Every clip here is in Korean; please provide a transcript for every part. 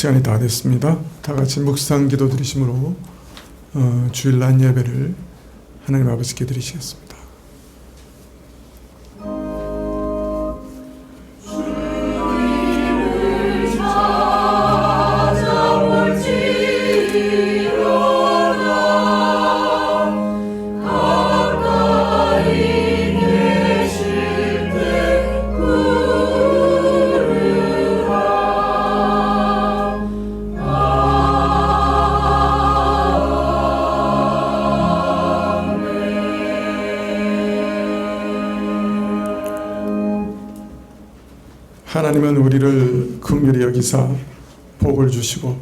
시간이 다 됐습니다. 다 같이 묵상 기도 드리심으로 주일 낮 예배를 하나님 아버지께 드리시겠습니다. 하나님은 우리를 긍휼히 여기사 복을 주시고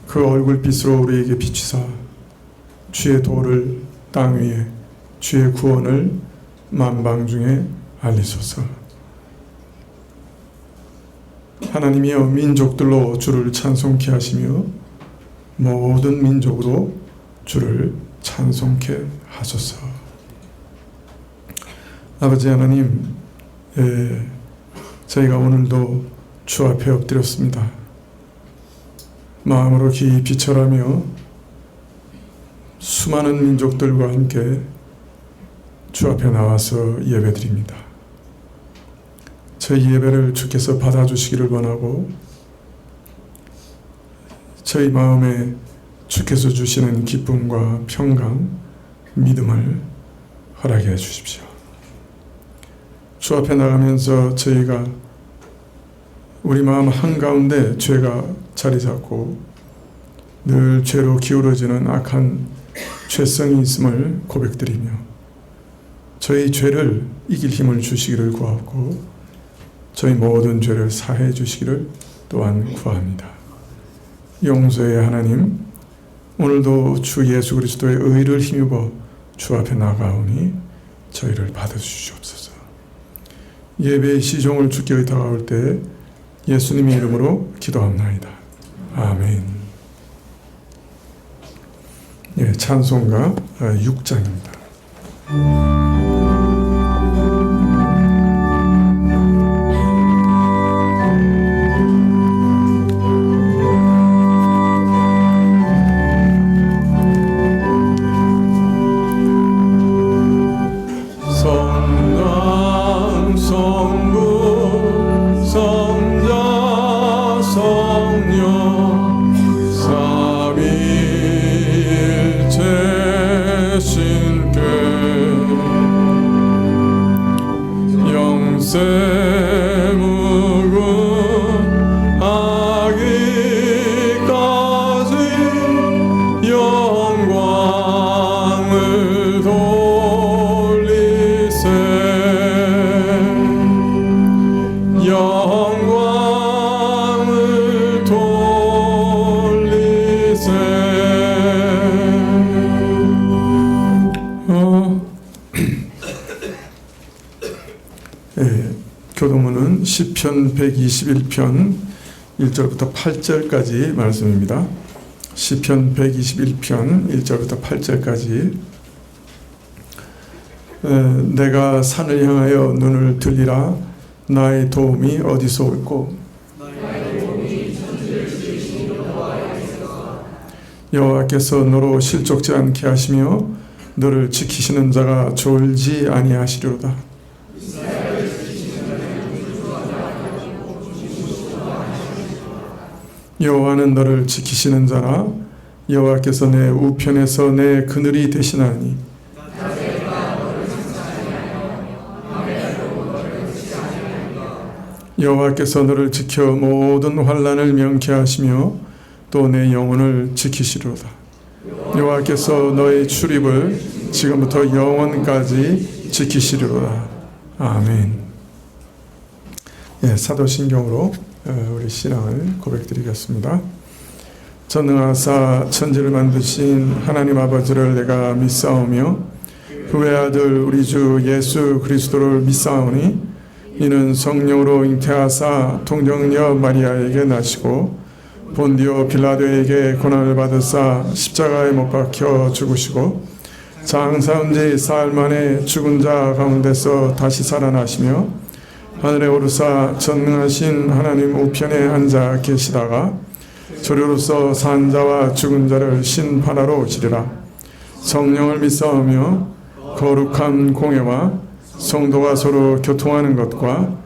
그 얼굴빛으로 우리에게 비추사 주의 도를 땅 위에 주의 구원을 만방 중에 알리소서. 하나님이여 민족들로 주를 찬송케 하시며 모든 민족으로 주를 찬송케 하소서. 아버지 하나님, 저희가 오늘도 주 앞에 엎드렸습니다. 마음으로 깊이 절하며 수많은 민족들과 함께 주 앞에 나와서 예배드립니다. 저희 예배를 주께서 받아주시기를 원하고 저희 마음에 주께서 주시는 기쁨과 평강, 믿음을 허락해 주십시오. 주 앞에 나가면서 저희가 우리 마음 한가운데 죄가 자리 잡고 늘 죄로 기울어지는 악한 죄성이 있음을 고백드리며 저희 죄를 이길 힘을 주시기를 구하고 저희 모든 죄를 사해 주시기를 또한 구합니다. 용서의 하나님, 오늘도 주 예수 그리스도의 의를 힘입어 주 앞에 나가오니 저희를 받아주시옵소서. 예배의 시종을 주께 의탁하올 때 예수님의 이름으로 기도합나이다. 아멘. 찬송가 6장입니다. 교도문은 시편 121편 1절부터 8절까지 말씀입니다. 시편 121편 1절부터 8절까지. 내가 산을 향하여 눈을 들리라. 나의 도움이 어디서 올꼬? 여호와께서 너로 실족지 않게 하시며 너를 지키시는 자가 졸지 아니하시리로다. 여호와는 너를 지키시는 자라. 여호와께서 내 우편에서 내 그늘이 되시나니 여호와께서 너를 지켜 모든 환난을 명쾌하시며 또 내 영혼을 지키시리로다. 여호와께서 너의 출입을 지금부터 영원까지 지키시리로다. 아멘. 사도신경으로 우리 신앙을 고백드리겠습니다. 전능하사 천지를 만드신 하나님 아버지를 내가 믿사오며 그 외아들 우리 주 예수 그리스도를 믿사오니 이는 성령으로 잉태하사 동정녀 마리아에게 나시고 본디오 빌라도에게 고난을 받으사 십자가에 못 박혀 죽으시고 장사한 지 사흘 만에 죽은 자 가운데서 다시 살아나시며 하늘에 오르사 전능하신 하나님 우편에 앉아 계시다가 저리로서 산 자와 죽은 자를 심판하러 오시리라. 성령을 믿사오며 거룩한 공회와 성도가 서로 교통하는 것과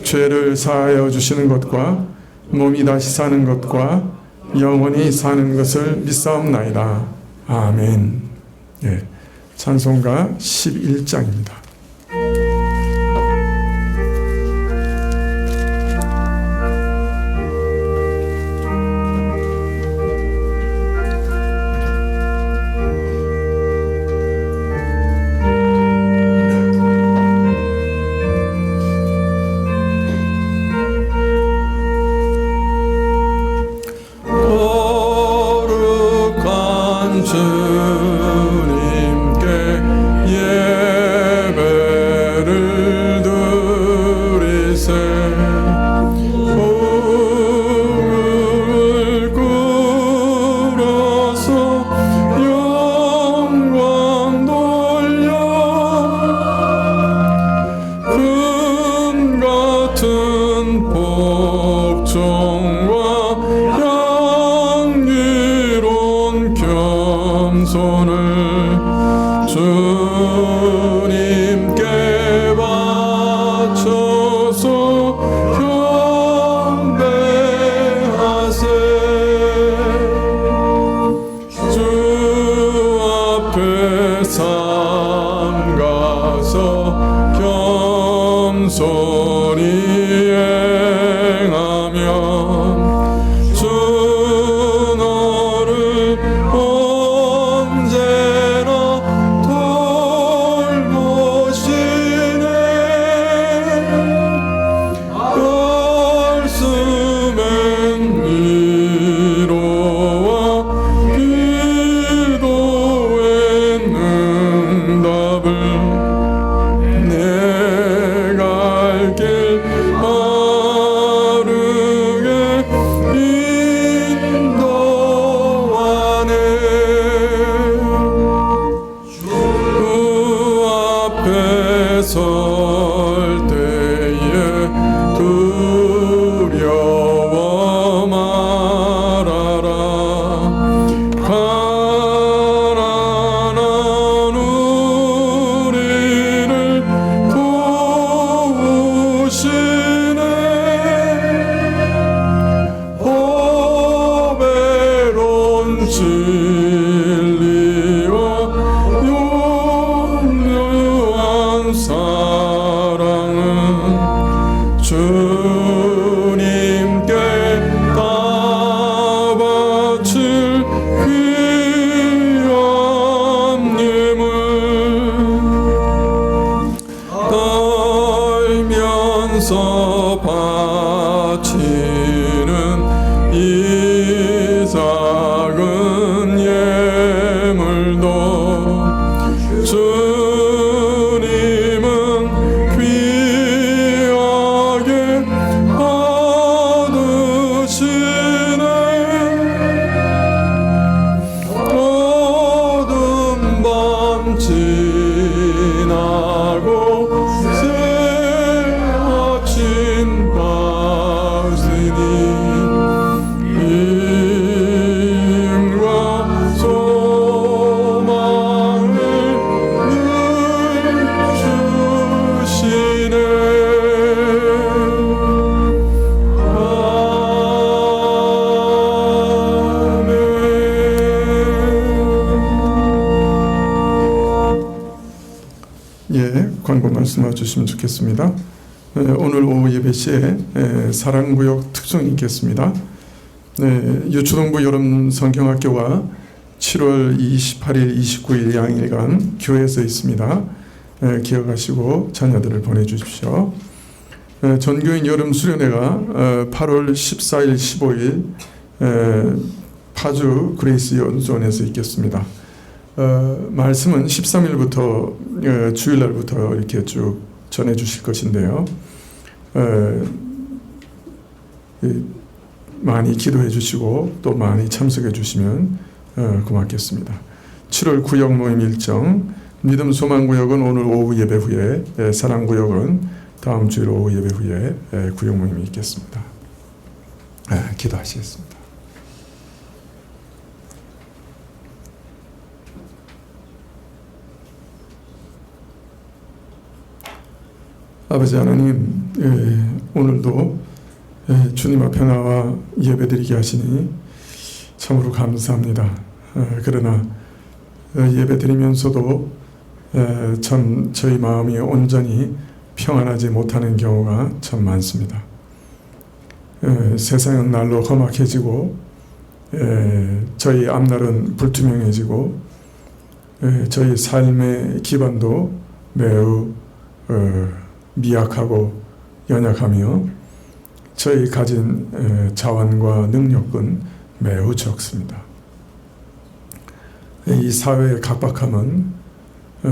죄를 사하여 주시는 것과 몸이 다시 사는 것과 영원히 사는 것을 믿사옵나이다. 아멘. 예, 찬송가 11장입니다. 주님께 바쳐서 경배하세. 주 앞에 삼가서 겸손히 행하면 주 너를 언제나 돌보시네. 말씀엔 위로와 기도엔 응답을 내 갈 길 바르게 인도하네. 주 앞에 설 때에 두려워 말아라. 가난한 우리를 도우시네. 보배로운 진리와 용료한 사랑은 주님께 다 바칠 귀한 예물. 떨면서 바치는 이 작은 예물도 주님은 귀하게 받으시네. 어두운 밤 지나고 새 아침 밝으니 힘과 소망을 늘 주시네. 아멘. 예, 광고 말씀해 주시면 좋겠습니다. 오늘 오후 예배 시에 사랑구역 특송이 있겠습니다. 유초동부 여름 성경학교가 7월 28일, 29일 양일간 교회에서 있습니다. 기억하시고 자녀들을 보내주십시오. 전교인 여름 수련회가 8월 14일, 15일 파주 그레이스 연수원에서 있겠습니다. 말씀은 13일부터 주일날부터 이렇게 쭉 전해 주실 것인데요. 많이 기도해 주시고 또 많이 참석해 주시면 고맙겠습니다. 7월 구역 모임 일정, 믿음 소망 구역은 오늘 오후 예배 후에, 사랑 구역은 다음 주일 오후 예배 후에 구역 모임이 있겠습니다. 기도하시겠습니다. 아버지 하나님, 오늘도 주님 앞에 나와 예배드리게 하시니 참으로 감사합니다. 그러나 예배드리면서도 참 저희 마음이 온전히 평안하지 못하는 경우가 참 많습니다. 세상은 날로 험악해지고 저희 앞날은 불투명해지고 저희 삶의 기반도 매우 미약하고 연약하며 저희 가진 자원과 능력은 매우 적습니다. 이 사회의 각박함은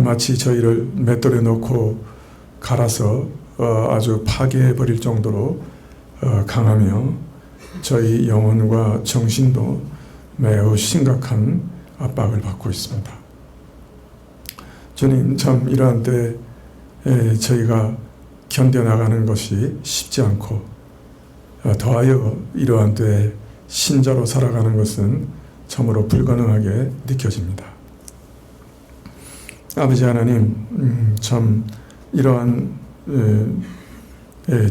마치 저희를 맷돌에 넣고 갈아서 아주 파괴해버릴 정도로 강하며 저희 영혼과 정신도 매우 심각한 압박을 받고 있습니다. 주님, 참 이러한 때 저희가 견뎌나가는 것이 쉽지 않고 더하여 이러한 때 신자로 살아가는 것은 참으로 불가능하게 느껴집니다. 아버지 하나님, 참 이러한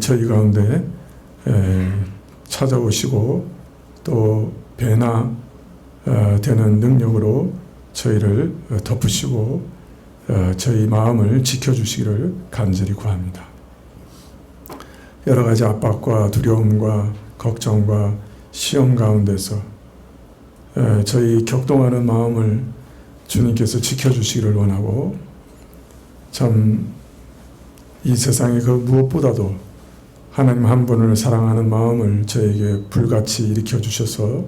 저희 가운데 찾아오시고 또 배나 되는 능력으로 저희를 덮으시고 저희 마음을 지켜주시기를 간절히 구합니다. 여러 가지 압박과 두려움과 걱정과 시험 가운데서 저희 격동하는 마음을 주님께서 지켜주시기를 원하고, 참 이 세상의 그 무엇보다도 하나님 한 분을 사랑하는 마음을 저에게 불같이 일으켜 주셔서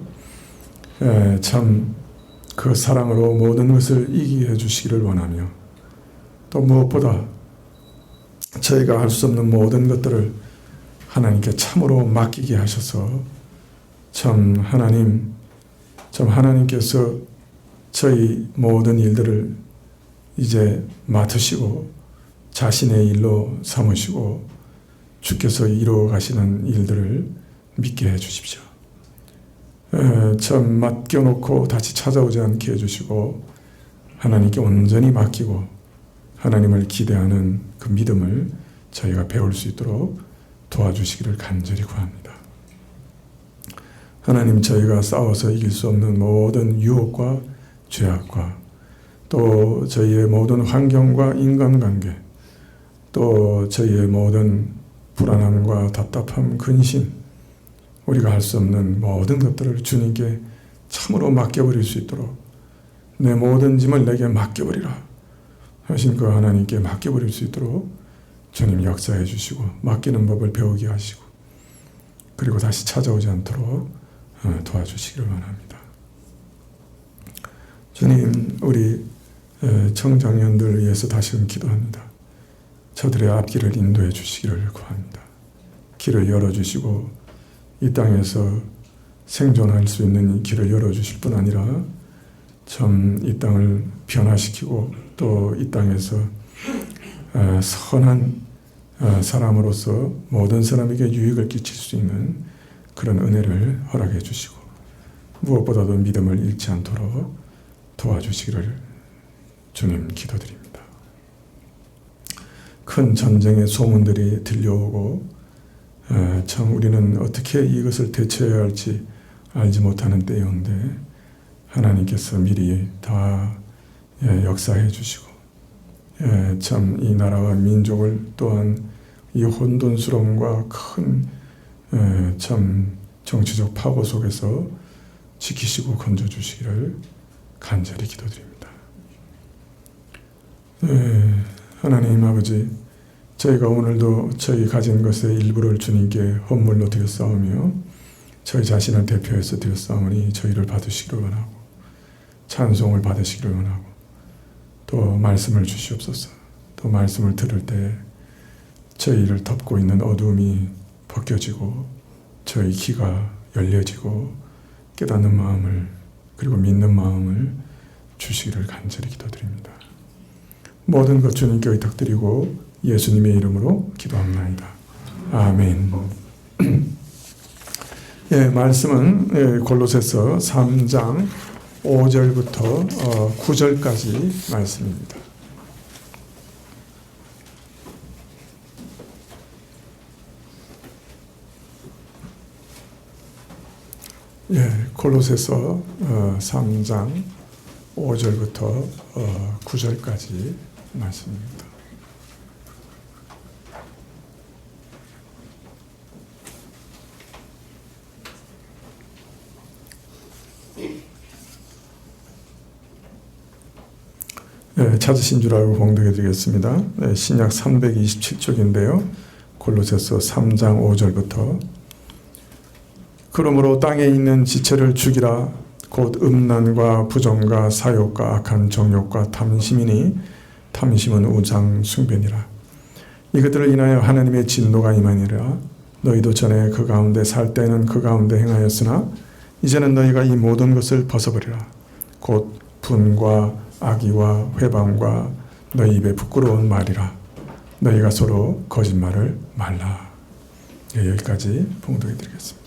참 그 사랑으로 모든 것을 이기게 해주시기를 원하며, 또 무엇보다 저희가 할 수 없는 모든 것들을 하나님께 참으로 맡기게 하셔서 참 하나님께서 저희 모든 일들을 이제 맡으시고 자신의 일로 삼으시고 주께서 이루어 가시는 일들을 믿게 해 주십시오. 참 맡겨놓고 다시 찾아오지 않게 해주시고 하나님께 온전히 맡기고 하나님을 기대하는 그 믿음을 저희가 배울 수 있도록 도와주시기를 간절히 구합니다. 하나님, 저희가 싸워서 이길 수 없는 모든 유혹과 죄악과 또 저희의 모든 환경과 인간관계, 또 저희의 모든 불안함과 답답함, 근심, 우리가 할 수 없는 모든 것들을 주님께 참으로 맡겨버릴 수 있도록 내 모든 짐을 내게 맡겨버리라 하신 그 하나님께 맡겨버릴 수 있도록 주님 역사해 주시고 맡기는 법을 배우게 하시고 그리고 다시 찾아오지 않도록 도와주시기를 원합니다. 주님, 우리 청장년들 위해서 다시금 기도합니다. 저들의 앞길을 인도해 주시기를 구합니다. 길을 열어주시고 이 땅에서 생존할 수 있는 이 길을 열어주실 뿐 아니라 참 이 땅을 변화시키고 또 이 땅에서 선한 사람으로서 모든 사람에게 유익을 끼칠 수 있는 그런 은혜를 허락해 주시고 무엇보다도 믿음을 잃지 않도록 도와주시기를 주님 기도드립니다. 큰 전쟁의 소문들이 들려오고 참 우리는 어떻게 이것을 대처해야 할지 알지 못하는 때였는데 하나님께서 미리 다 역사해 주시고 참 이 나라와 민족을 또한 이 혼돈스러움과 큰 참 정치적 파고 속에서 지키시고 건져주시기를 간절히 기도드립니다. 하나님 아버지, 저희가 오늘도 저희 가진 것의 일부를 주님께 헌물로 드렸사오며 저희 자신을 대표해서 드렸사오니 저희를 받으시기를 원하고 찬송을 받으시기를 원하고 또 말씀을 주시옵소서. 또 말씀을 들을 때 저희를 덮고 있는 어두움이 벗겨지고 저희 귀가 열려지고 깨닫는 마음을 그리고 믿는 마음을 주시기를 간절히 기도드립니다. 모든 것 주님께 의탁드리고 예수님의 이름으로 기도합나이다. 아멘. 예, 말씀은 골로새서 3장 5절부터 9절까지 말씀입니다. 예, 골로새서 3장 5절부터 9절까지 말씀입니다. 네, 찾으신 줄 알고 봉독해 드리겠습니다. 네, 신약 327쪽인데요. 골로새서 3장 5절부터 그러므로 땅에 있는 지체를 죽이라. 곧 음란과 부정과 사욕과 악한 정욕과 탐심이니 탐심은 우상 숭배니라. 이것들을 인하여 하나님의 진노가 임하니라. 너희도 전에 그 가운데 살 때는 그 가운데 행하였으나 이제는 너희가 이 모든 것을 벗어버리라. 곧 분과 악의와 회방과 너희 입에 부끄러운 말이라. 너희가 서로 거짓말을 말라. 네, 여기까지 봉독해 드리겠습니다.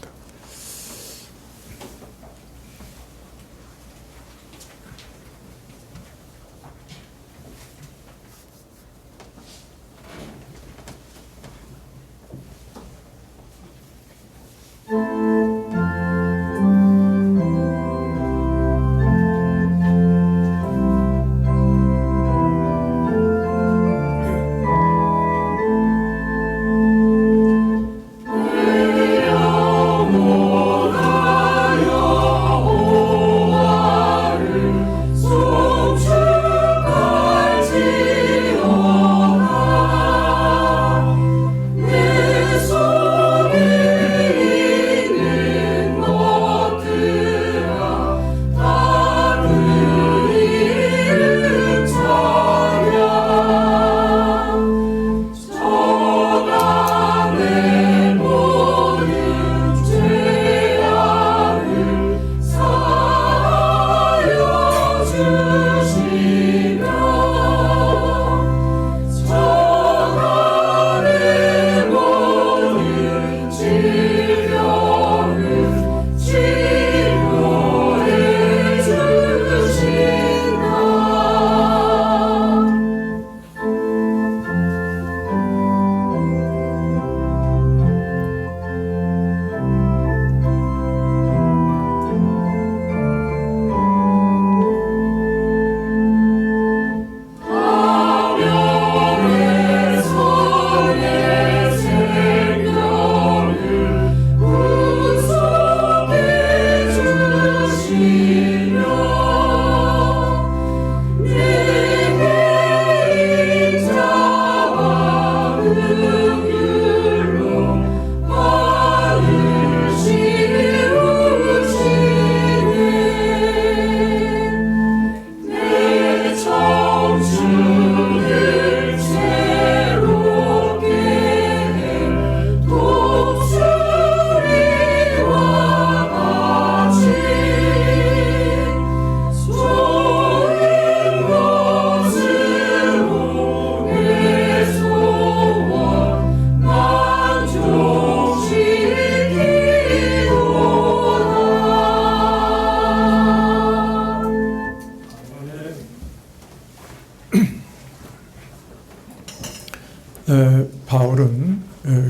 바울은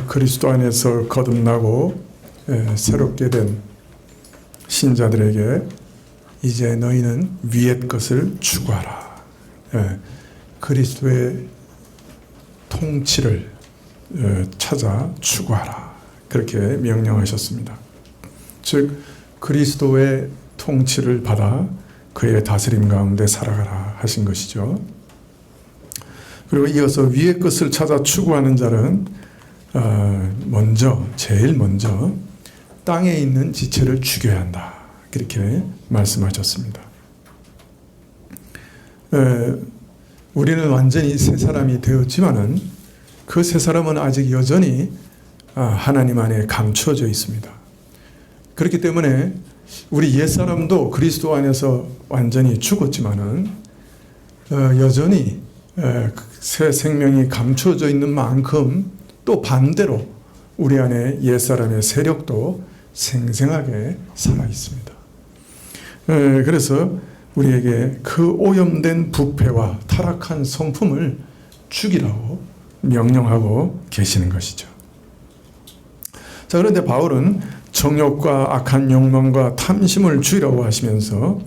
그리스도 안에서 거듭나고 새롭게 된 신자들에게 이제 너희는 위의 것을 추구하라. 그리스도의 통치를 찾아 추구하라. 그렇게 명령하셨습니다. 즉 그리스도의 통치를 받아 그의 다스림 가운데 살아가라 하신 것이죠. 그리고 이어서 위의 것을 찾아 추구하는 자는 제일 먼저 땅에 있는 지체를 죽여야 한다. 그렇게 말씀하셨습니다. 우리는 완전히 새 사람이 되었지만은 그 새 사람은 아직 여전히 하나님 안에 감추어져 있습니다. 그렇기 때문에 우리 옛사람도 그리스도 안에서 완전히 죽었지만은 여전히 새 생명이 감추어져 있는 만큼 또 반대로 우리 안에 옛사람의 세력도 생생하게 살아 있습니다. 그래서 우리에게 그 오염된 부패와 타락한 성품을 죽이라고 명령하고 계시는 것이죠. 자, 그런데 바울은 정욕과 악한 욕망과 탐심을 죽이라고 하시면서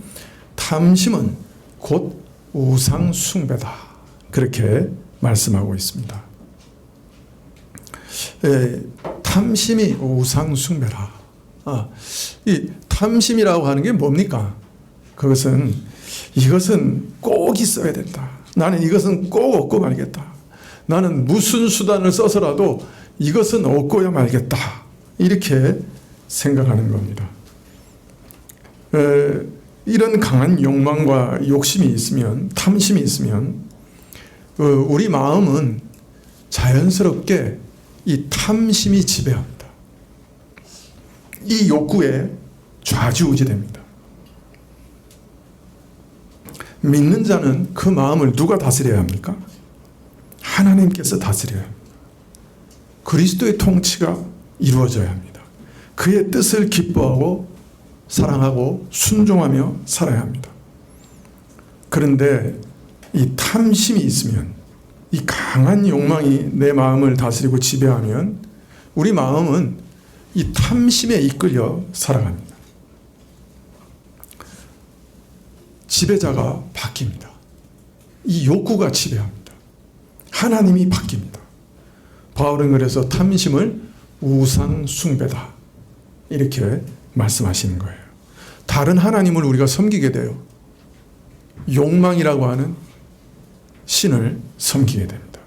탐심은 곧 우상 숭배다, 그렇게 말씀하고 있습니다. 탐심이 우상 숭배라. 이 탐심이라고 하는 게 뭡니까? 이것은 꼭 있어야 된다. 나는 이것은 꼭 얻고 말겠다. 나는 무슨 수단을 써서라도 이것은 얻고야 말겠다. 이렇게 생각하는 겁니다. 이런 강한 욕망과 욕심이 있으면, 탐심이 있으면 우리 마음은 자연스럽게 이 탐심이 지배합니다. 이 욕구에 좌지우지됩니다. 믿는 자는 그 마음을 누가 다스려야 합니까? 하나님께서 다스려야 합니다. 그리스도의 통치가 이루어져야 합니다. 그의 뜻을 기뻐하고 사랑하고 순종하며 살아야 합니다. 그런데 이 탐심이 있으면, 이 강한 욕망이 내 마음을 다스리고 지배하면 우리 마음은 이 탐심에 이끌려 살아갑니다. 지배자가 바뀝니다. 이 욕구가 지배합니다. 하나님이 바뀝니다. 바울은 그래서 탐심을 우상 숭배다, 이렇게 말씀하시는 거예요. 다른 하나님을 우리가 섬기게 돼요. 욕망이라고 하는 신을 섬기게 됩니다.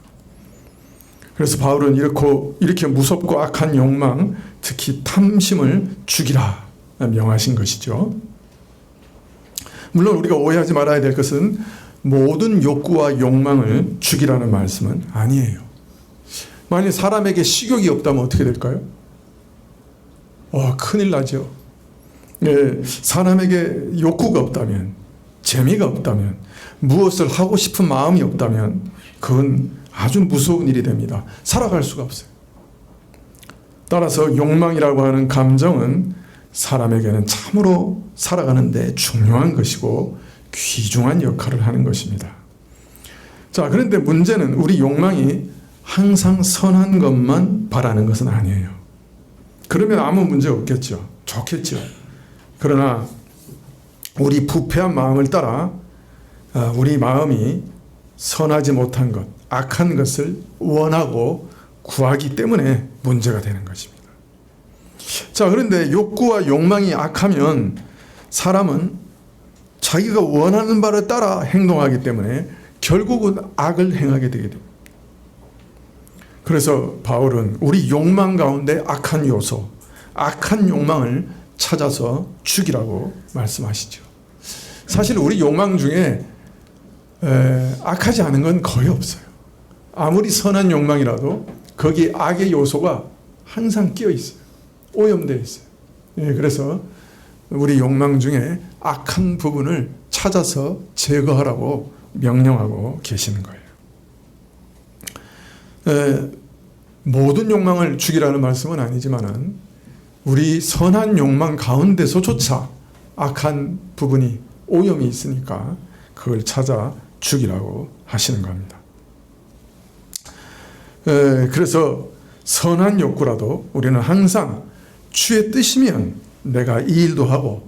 그래서 바울은 이렇게 무섭고 악한 욕망, 특히 탐심을 죽이라 명하신 것이죠. 물론 우리가 오해하지 말아야 될 것은 모든 욕구와 욕망을 죽이라는 말씀은 아니에요. 만약 사람에게 식욕이 없다면 어떻게 될까요? 큰일 나죠. 사람에게 욕구가 없다면, 재미가 없다면, 무엇을 하고 싶은 마음이 없다면 그건 아주 무서운 일이 됩니다. 살아갈 수가 없어요. 따라서 욕망이라고 하는 감정은 사람에게는 참으로 살아가는 데 중요한 것이고 귀중한 역할을 하는 것입니다. 자, 그런데 문제는 우리 욕망이 항상 선한 것만 바라는 것은 아니에요. 그러면 아무 문제 없겠죠. 좋겠죠. 그러나 우리 부패한 마음을 따라 우리 마음이 선하지 못한 것, 악한 것을 원하고 구하기 때문에 문제가 되는 것입니다. 자, 그런데 욕구와 욕망이 악하면 사람은 자기가 원하는 바를 따라 행동하기 때문에 결국은 악을 행하게 되게 됩니다. 그래서 바울은 우리 욕망 가운데 악한 요소, 악한 욕망을 찾아서 죽이라고 말씀하시죠. 사실 우리 욕망 중에 악하지 않은 건 거의 없어요. 아무리 선한 욕망이라도 거기에 악의 요소가 항상 끼어 있어요. 오염되어 있어요. 그래서 우리 욕망 중에 악한 부분을 찾아서 제거하라고 명령하고 계시는 거예요. 모든 욕망을 죽이라는 말씀은 아니지만 우리 선한 욕망 가운데서조차 악한 부분이 오염이 있으니까 그걸 찾아 죽이라고 하시는 겁니다. 그래서 선한 욕구라도 우리는 항상 주의 뜻이면 내가 이 일도 하고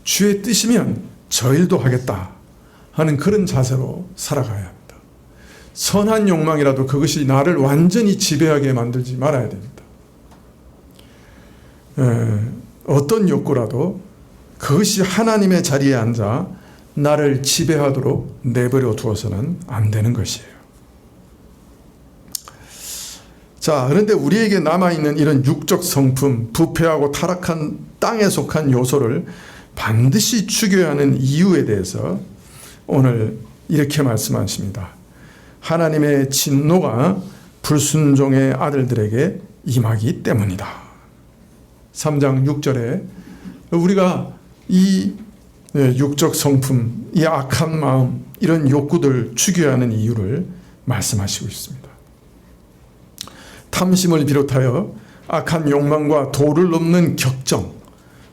주의 뜻이면 저 일도 하겠다 하는 그런 자세로 살아가야 합니다. 선한 욕망이라도 그것이 나를 완전히 지배하게 만들지 말아야 됩니다. 어떤 욕구라도 그것이 하나님의 자리에 앉아 나를 지배하도록 내버려 두어서는 안 되는 것이에요. 자, 그런데 우리에게 남아있는 이런 육적 성품, 부패하고 타락한 땅에 속한 요소를 반드시 죽여야 하는 이유에 대해서 오늘 이렇게 말씀하십니다. 하나님의 진노가 불순종의 아들들에게 임하기 때문이다. 3장 6절에 우리가 이 육적 성품, 이 악한 마음, 이런 욕구들 죽여야 하는 이유를 말씀하시고 있습니다. 탐심을 비롯하여 악한 욕망과 도를 넘는 격정,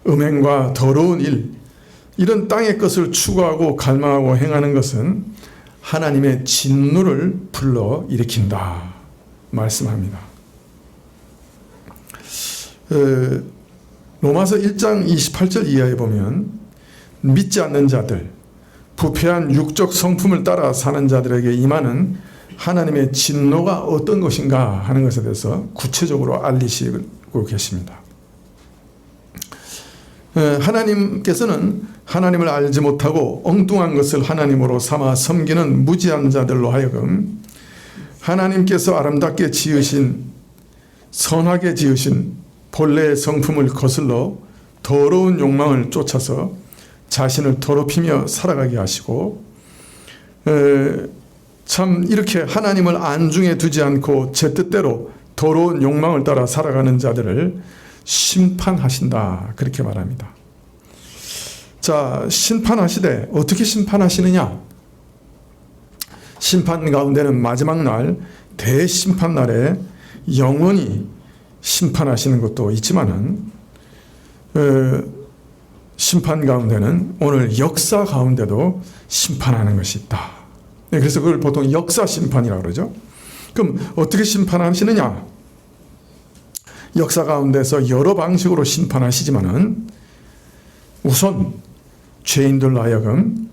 음행과 더러운 일, 이런 땅의 것을 추구하고 갈망하고 행하는 것은 하나님의 진노를 불러 일으킨다 말씀합니다. 로마서 1장 28절 이하에 보면 믿지 않는 자들, 부패한 육적 성품을 따라 사는 자들에게 임하는 하나님의 진노가 어떤 것인가 하는 것에 대해서 구체적으로 알리시고 계십니다. 하나님께서는 하나님을 알지 못하고 엉뚱한 것을 하나님으로 삼아 섬기는 무지한 자들로 하여금 하나님께서 아름답게 지으신, 선하게 지으신 본래의 성품을 거슬러 더러운 욕망을 쫓아서 자신을 더럽히며 살아가게 하시고, 참 이렇게 하나님을 안중에 두지 않고 제 뜻대로 더러운 욕망을 따라 살아가는 자들을 심판하신다, 그렇게 말합니다. 자, 심판하시되 어떻게 심판하시느냐? 심판 가운데는 마지막 날, 대심판 날에 영원히 심판하시는 것도 있지만은, 심판 가운데는 오늘 역사 가운데도 심판하는 것이 있다. 그래서 그걸 보통 역사 심판이라고 그러죠. 그럼 어떻게 심판하시느냐? 역사 가운데서 여러 방식으로 심판하시지만은 우선 죄인들로 하여금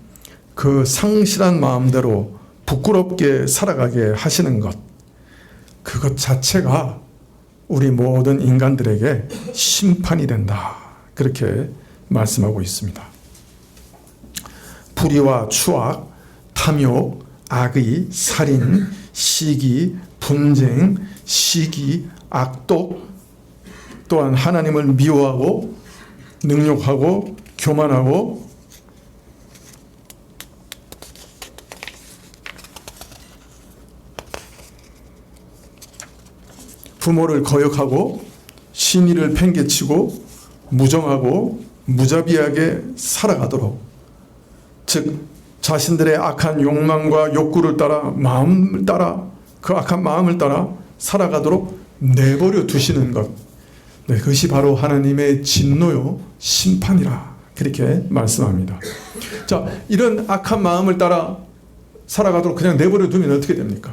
그 상실한 마음대로 부끄럽게 살아가게 하시는 것, 그것 자체가 우리 모든 인간들에게 심판이 된다, 그렇게 말씀하고 있습니다. 불의와 추악, 탐욕, 악의, 살인, 시기, 분쟁, 시기, 악독, 또한 하나님을 미워하고 능욕하고 교만하고 부모를 거역하고 신의를 팽개치고 무정하고 무자비하게 살아가도록, 즉 자신들의 악한 욕망과 욕구를 따라, 마음을 따라, 그 악한 마음을 따라 살아가도록 내버려 두시는 것, 그것이 바로 하나님의 진노요 심판이라, 그렇게 말씀합니다. 자, 이런 악한 마음을 따라 살아가도록 그냥 내버려 두면 어떻게 됩니까?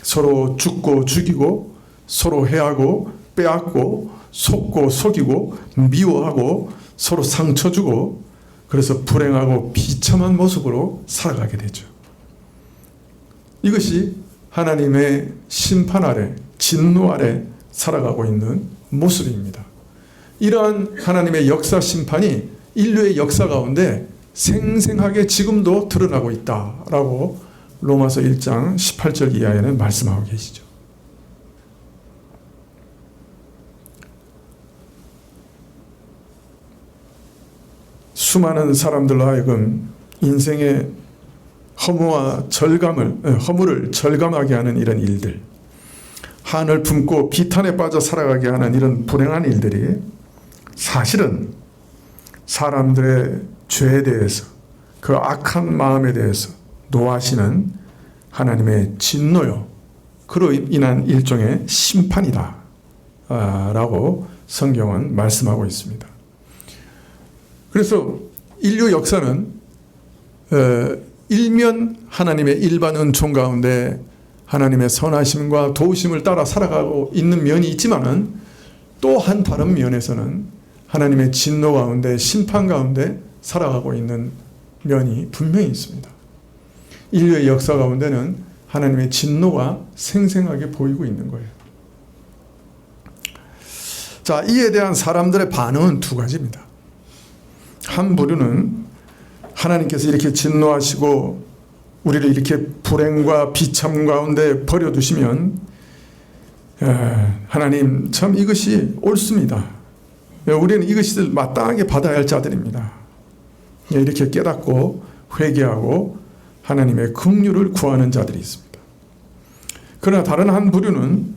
서로 죽고 죽이고, 서로 해하고 빼앗고, 속고 속이고, 미워하고, 서로 상처 주고, 그래서 불행하고 비참한 모습으로 살아가게 되죠. 이것이 하나님의 심판 아래, 진노 아래 살아가고 있는 모습입니다. 이러한 하나님의 역사 심판이 인류의 역사 가운데 생생하게 지금도 드러나고 있다라고 로마서 1장 18절 이하에는 말씀하고 계시죠. 수많은 사람들로 하여금 인생의 허무와 허무를 절감하게 하는 이런 일들, 한을 품고 비탄에 빠져 살아가게 하는 이런 불행한 일들이 사실은 사람들의 죄에 대해서, 그 악한 마음에 대해서 노하시는 하나님의 진노요, 그로 인한 일종의 심판이다 라고 성경은 말씀하고 있습니다. 그래서 인류 역사는 일면 하나님의 일반 은총 가운데 하나님의 선하심과 도우심을 따라 살아가고 있는 면이 있지만은, 또 한 다른 면에서는 하나님의 진노 가운데, 심판 가운데 살아가고 있는 면이 분명히 있습니다. 인류의 역사 가운데는 하나님의 진노가 생생하게 보이고 있는 거예요. 자, 이에 대한 사람들의 반응은 두 가지입니다. 한 부류는 하나님께서 이렇게 진노하시고 우리를 이렇게 불행과 비참 가운데 버려두시면 하나님 참 이것이 옳습니다. 우리는 이것을 마땅하게 받아야 할 자들입니다. 이렇게 깨닫고 회개하고 하나님의 긍휼을 구하는 자들이 있습니다. 그러나 다른 한 부류는,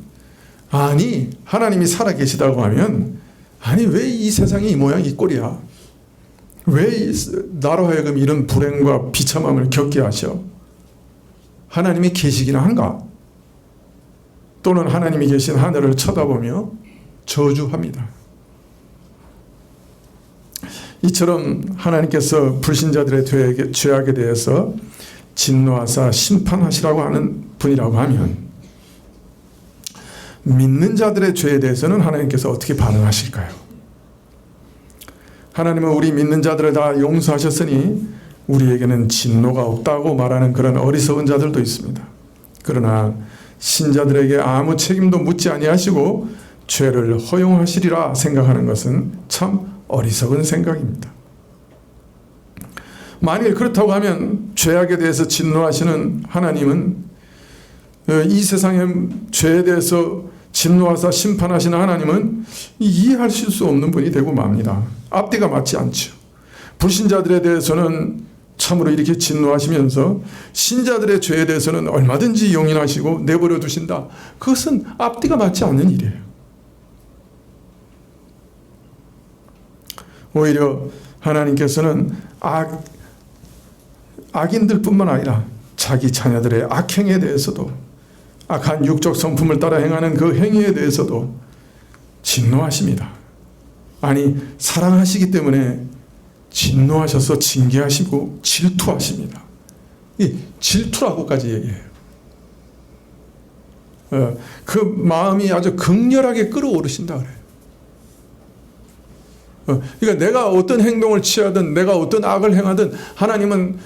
아니 하나님이 살아계시다고 하면, 아니 왜 이 세상이 이 모양 이 꼴이야, 왜 나로 하여금 이런 불행과 비참함을 겪게 하셔? 하나님이 계시기는 한가? 또는 하나님이 계신 하늘을 쳐다보며 저주합니다. 이처럼 하나님께서 불신자들의 죄악에 대해서 진노하사 심판하시라고 하는 분이라고 하면, 믿는 자들의 죄에 대해서는 하나님께서 어떻게 반응하실까요? 하나님은 우리 믿는 자들을 다 용서하셨으니 우리에게는 진노가 없다고 말하는 그런 어리석은 자들도 있습니다. 그러나 신자들에게 아무 책임도 묻지 아니하시고 죄를 허용하시리라 생각하는 것은 참 어리석은 생각입니다. 만일 그렇다고 하면 죄악에 대해서 진노하시는 하나님은 이 세상의 죄에 대해서 진노하사 심판하시는 하나님은 이해하실 수 없는 분이 되고 맙니다. 앞뒤가 맞지 않죠. 불신자들에 대해서는 참으로 이렇게 진노하시면서 신자들의 죄에 대해서는 얼마든지 용인하시고 내버려 두신다. 그것은 앞뒤가 맞지 않는 일이에요. 오히려 하나님께서는 악인들뿐만 아니라 자기 자녀들의 악행에 대해서도, 악한 육적 성품을 따라 행하는 그 행위에 대해서도 진노하십니다. 아니, 사랑하시기 때문에 진노하셔서 징계하시고 질투하십니다. 이 질투라고까지 얘기해요. 그 마음이 아주 극렬하게 끌어오르신다 그래요. 그러니까 내가 어떤 행동을 취하든 내가 어떤 악을 행하든 하나님은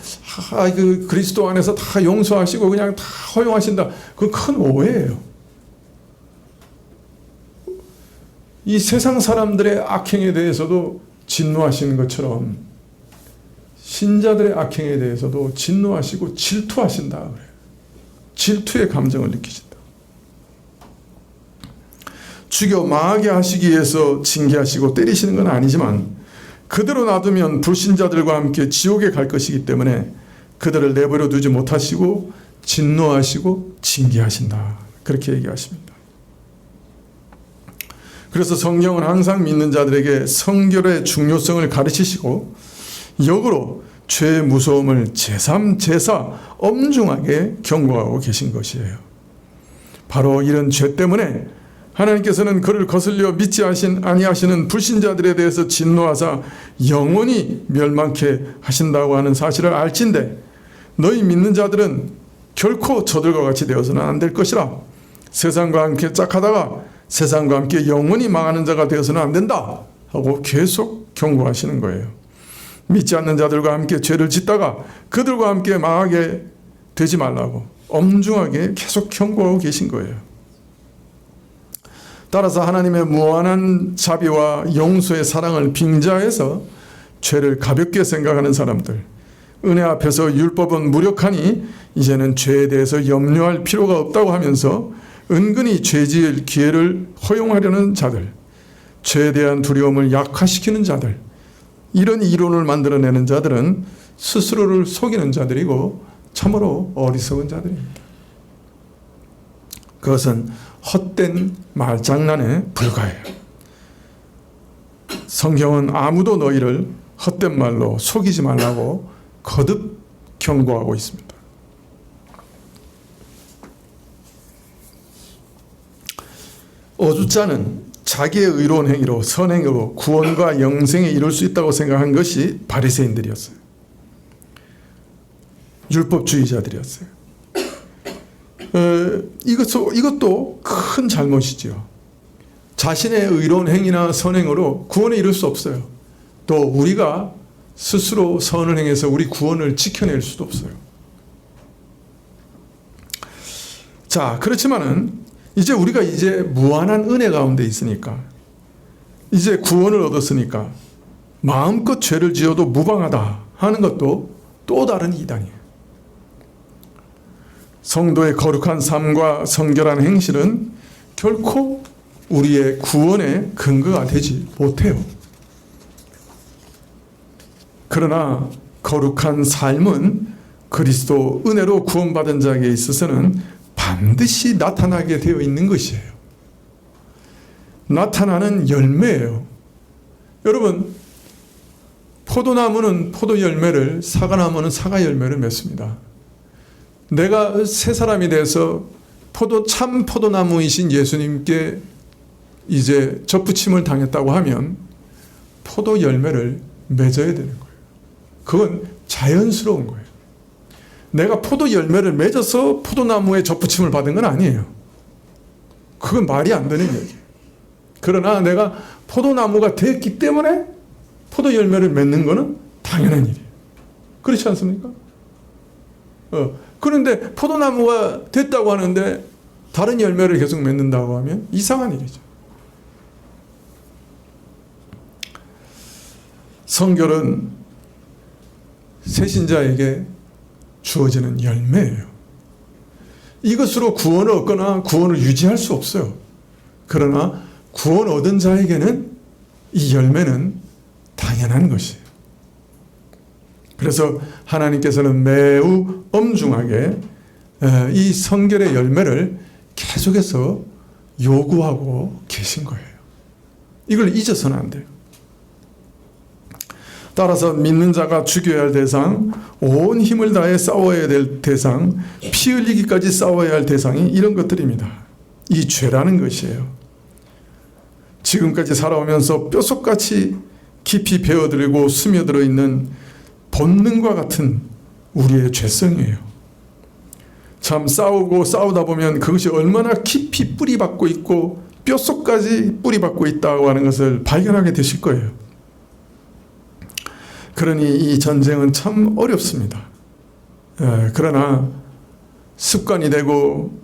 그 그리스도 안에서 다 용서하시고 그냥 다 허용하신다. 그건 큰 오해예요. 이 세상 사람들의 악행에 대해서도 진노하시는 것처럼 신자들의 악행에 대해서도 진노하시고 질투하신다 그래요. 질투의 감정을 느끼신다. 죽여 망하게 하시기 위해서 징계하시고 때리시는 건 아니지만 그대로 놔두면 불신자들과 함께 지옥에 갈 것이기 때문에 그들을 내버려 두지 못하시고 진노하시고 징계하신다. 그렇게 얘기하십니다. 그래서 성경은 항상 믿는 자들에게 성결의 중요성을 가르치시고 역으로 죄의 무서움을 제3, 제4 엄중하게 경고하고 계신 것이에요. 바로 이런 죄 때문에 하나님께서는 그를 거슬려 믿지 아니하시는 불신자들에 대해서 진노하사 영원히 멸망케 하신다고 하는 사실을 알진대 너희 믿는 자들은 결코 저들과 같이 되어서는 안 될 것이라. 세상과 함께 짝하다가 세상과 함께 영원히 망하는 자가 되어서는 안 된다 하고 계속 경고하시는 거예요. 믿지 않는 자들과 함께 죄를 짓다가 그들과 함께 망하게 되지 말라고 엄중하게 계속 경고하고 계신 거예요. 따라서 하나님의 무한한 자비와 용서의 사랑을 빙자해서 죄를 가볍게 생각하는 사람들, 은혜 앞에서 율법은 무력하니 이제는 죄에 대해서 염려할 필요가 없다고 하면서 은근히 죄 지을 기회를 허용하려는 자들, 죄에 대한 두려움을 약화시키는 자들, 이런 이론을 만들어내는 자들은 스스로를 속이는 자들이고 참으로 어리석은 자들입니다. 그것은 헛된 말장난에 불과해요. 성경은 아무도 너희를 헛된 말로 속이지 말라고 거듭 경고하고 있습니다. 어주자는 자기의 의로운 행위로 선행으로 구원과 영생에 이룰 수 있다고 생각한 것이 바리새인들이었어요. 율법주의자들이었어요. 이것도 큰 잘못이지요. 자신의 의로운 행위나 선행으로 구원에 이룰 수 없어요. 또 우리가 스스로 선을 행해서 우리 구원을 지켜낼 수도 없어요. 자, 그렇지만은 우리가 무한한 은혜 가운데 있으니까, 이제 구원을 얻었으니까 마음껏 죄를 지어도 무방하다 하는 것도 또 다른 이단이에요. 성도의 거룩한 삶과 성결한 행실은 결코 우리의 구원의 근거가 되지 못해요. 그러나 거룩한 삶은 그리스도 은혜로 구원받은 자에게 있어서는 반드시 나타나게 되어 있는 것이에요. 나타나는 열매예요. 여러분, 포도나무는 포도 열매를, 사과나무는 사과 열매를 맺습니다. 내가 새 사람이 돼서 참 포도나무이신 예수님께 이제 접붙임을 당했다고 하면 포도 열매를 맺어야 되는 거예요. 그건 자연스러운 거예요. 내가 포도 열매를 맺어서 포도나무에 접붙임을 받은 건 아니에요. 그건 말이 안 되는 얘기예요. 그러나 내가 포도나무가 됐기 때문에 포도 열매를 맺는 것은 당연한 일이에요. 그렇지 않습니까? 그런데 포도나무가 됐다고 하는데 다른 열매를 계속 맺는다고 하면 이상한 일이죠. 성결은 새신자에게 주어지는 열매예요. 이것으로 구원을 얻거나 구원을 유지할 수 없어요. 그러나 구원 얻은 자에게는 이 열매는 당연한 것이에요. 그래서 하나님께서는 매우 엄중하게 이 성결의 열매를 계속해서 요구하고 계신 거예요. 이걸 잊어서는 안 돼요. 따라서 믿는 자가 죽여야 할 대상, 온 힘을 다해 싸워야 될 대상, 피 흘리기까지 싸워야 할 대상이 이런 것들입니다. 이 죄라는 것이에요. 지금까지 살아오면서 뼛속같이 깊이 배어들고 스며들어 있는 본능과 같은 우리의 죄성이에요. 참 싸우다 보면 그것이 얼마나 깊이 뿌리박고 있고 뼛속까지 뿌리박고 있다고 하는 것을 발견하게 되실 거예요. 그러니 이 전쟁은 참 어렵습니다. 그러나 습관이 되고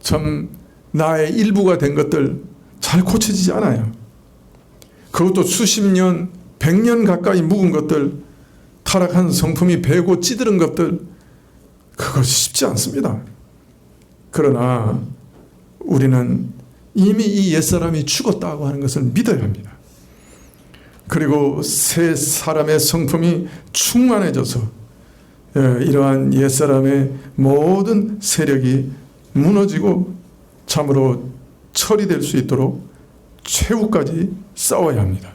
참 나의 일부가 된 것들 잘 고쳐지지 않아요. 그것도 수십 년, 100년 가까이 묵은 것들, 타락한 성품이 배고 찌들은 것들, 그것이 쉽지 않습니다. 그러나 우리는 이미 이 옛사람이 죽었다고 하는 것을 믿어야 합니다. 그리고 새 사람의 성품이 충만해져서 이러한 옛사람의 모든 세력이 무너지고 참으로 처리될 수 있도록 최후까지 싸워야 합니다.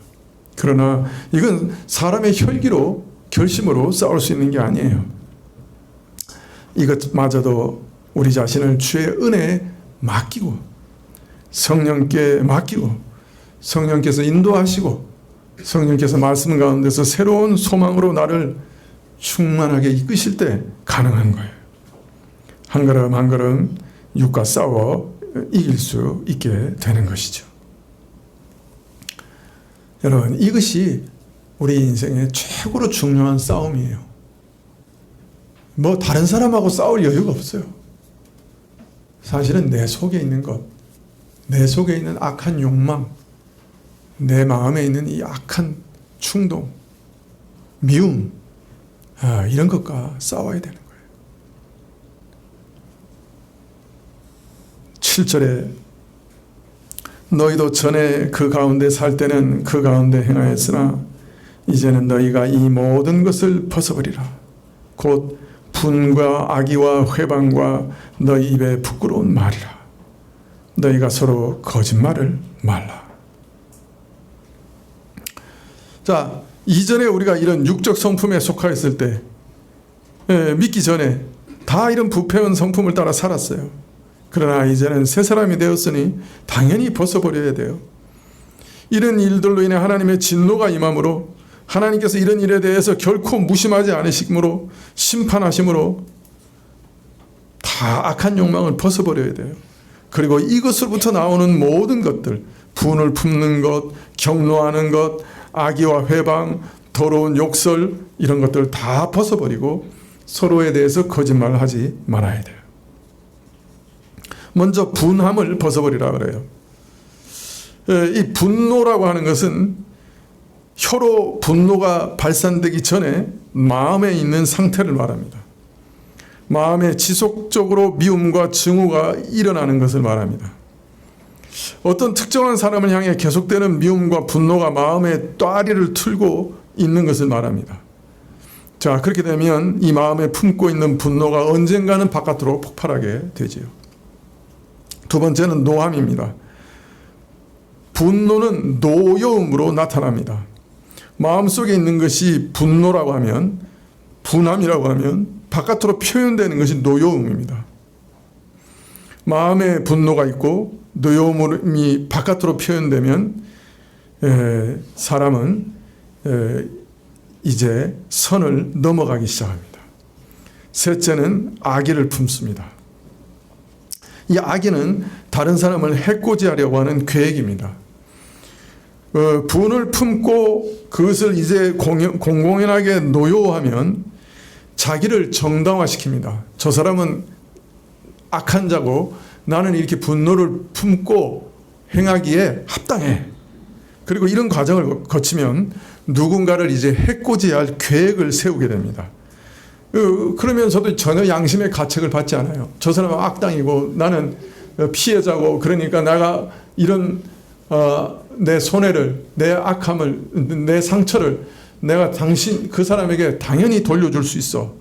그러나 이건 사람의 혈기로 결심으로 싸울 수 있는 게 아니에요. 이것마저도 우리 자신을 주의 은혜에 맡기고 성령께 맡기고 성령께서 인도하시고 성령께서 말씀 가운데서 새로운 소망으로 나를 충만하게 이끄실 때 가능한 거예요. 한 걸음 한 걸음 육과 싸워 이길 수 있게 되는 것이죠. 여러분, 이것이 우리 인생의 최고로 중요한 싸움이에요. 뭐 다른 사람하고 싸울 여유가 없어요. 사실은 내 속에 있는 것, 내 속에 있는 악한 욕망, 내 마음에 있는 이 악한 충동, 미움, 이런 것과 싸워야 되는 거예요. 7절에 너희도 전에 그 가운데 살 때는 그 가운데 행하였으나 이제는 너희가 이 모든 것을 벗어버리라. 곧 분과 악의와 회방과 너희 입에 부끄러운 말이라. 너희가 서로 거짓말을 말라. 자, 이전에 우리가 이런 육적 성품에 속하였을 때 믿기 전에 다 이런 부패한 성품을 따라 살았어요. 그러나 이제는 새 사람이 되었으니 당연히 벗어버려야 돼요. 이런 일들로 인해 하나님의 진노가 임함으로 하나님께서 이런 일에 대해서 결코 무심하지 않으심으로 심판하심으로 다 악한 욕망을 벗어버려야 돼요. 그리고 이것으로부터 나오는 모든 것들, 분을 품는 것, 경노하는 것, 악의와 회방, 더러운 욕설, 이런 것들 다 벗어버리고 서로에 대해서 거짓말을 하지 말아야 돼요. 먼저 분함을 벗어버리라 그래요. 이 분노라고 하는 것은 혀로 분노가 발산되기 전에 마음에 있는 상태를 말합니다. 마음에 지속적으로 미움과 증오가 일어나는 것을 말합니다. 어떤 특정한 사람을 향해 계속되는 미움과 분노가 마음에 또아리를 틀고 있는 것을 말합니다. 자, 그렇게 되면 이 마음에 품고 있는 분노가 언젠가는 바깥으로 폭발하게 되지요. 두 번째는 노함입니다. 분노는 노여움으로 나타납니다. 마음속에 있는 것이 분노라고 하면, 분함이라고 하면 바깥으로 표현되는 것이 노여움입니다. 마음에 분노가 있고 노여움이 바깥으로 표현되면 사람은 이제 선을 넘어가기 시작합니다. 셋째는 악의를 품습니다. 이 악의는 다른 사람을 해코지하려고 하는 계획입니다. 분을 품고 그것을 이제 공공연하게 노여워하면 자기를 정당화시킵니다. 저 사람은 악한 자고 나는 이렇게 분노를 품고 행하기에 합당해. 그리고 이런 과정을 거치면 누군가를 이제 해코지할 계획을 세우게 됩니다. 그러면서도 전혀 양심의 가책을 받지 않아요. 저 사람은 악당이고 나는 피해자고, 그러니까 내가 이런 내 손해를, 내 악함을, 내 상처를 내가 그 사람에게 당연히 돌려줄 수 있어.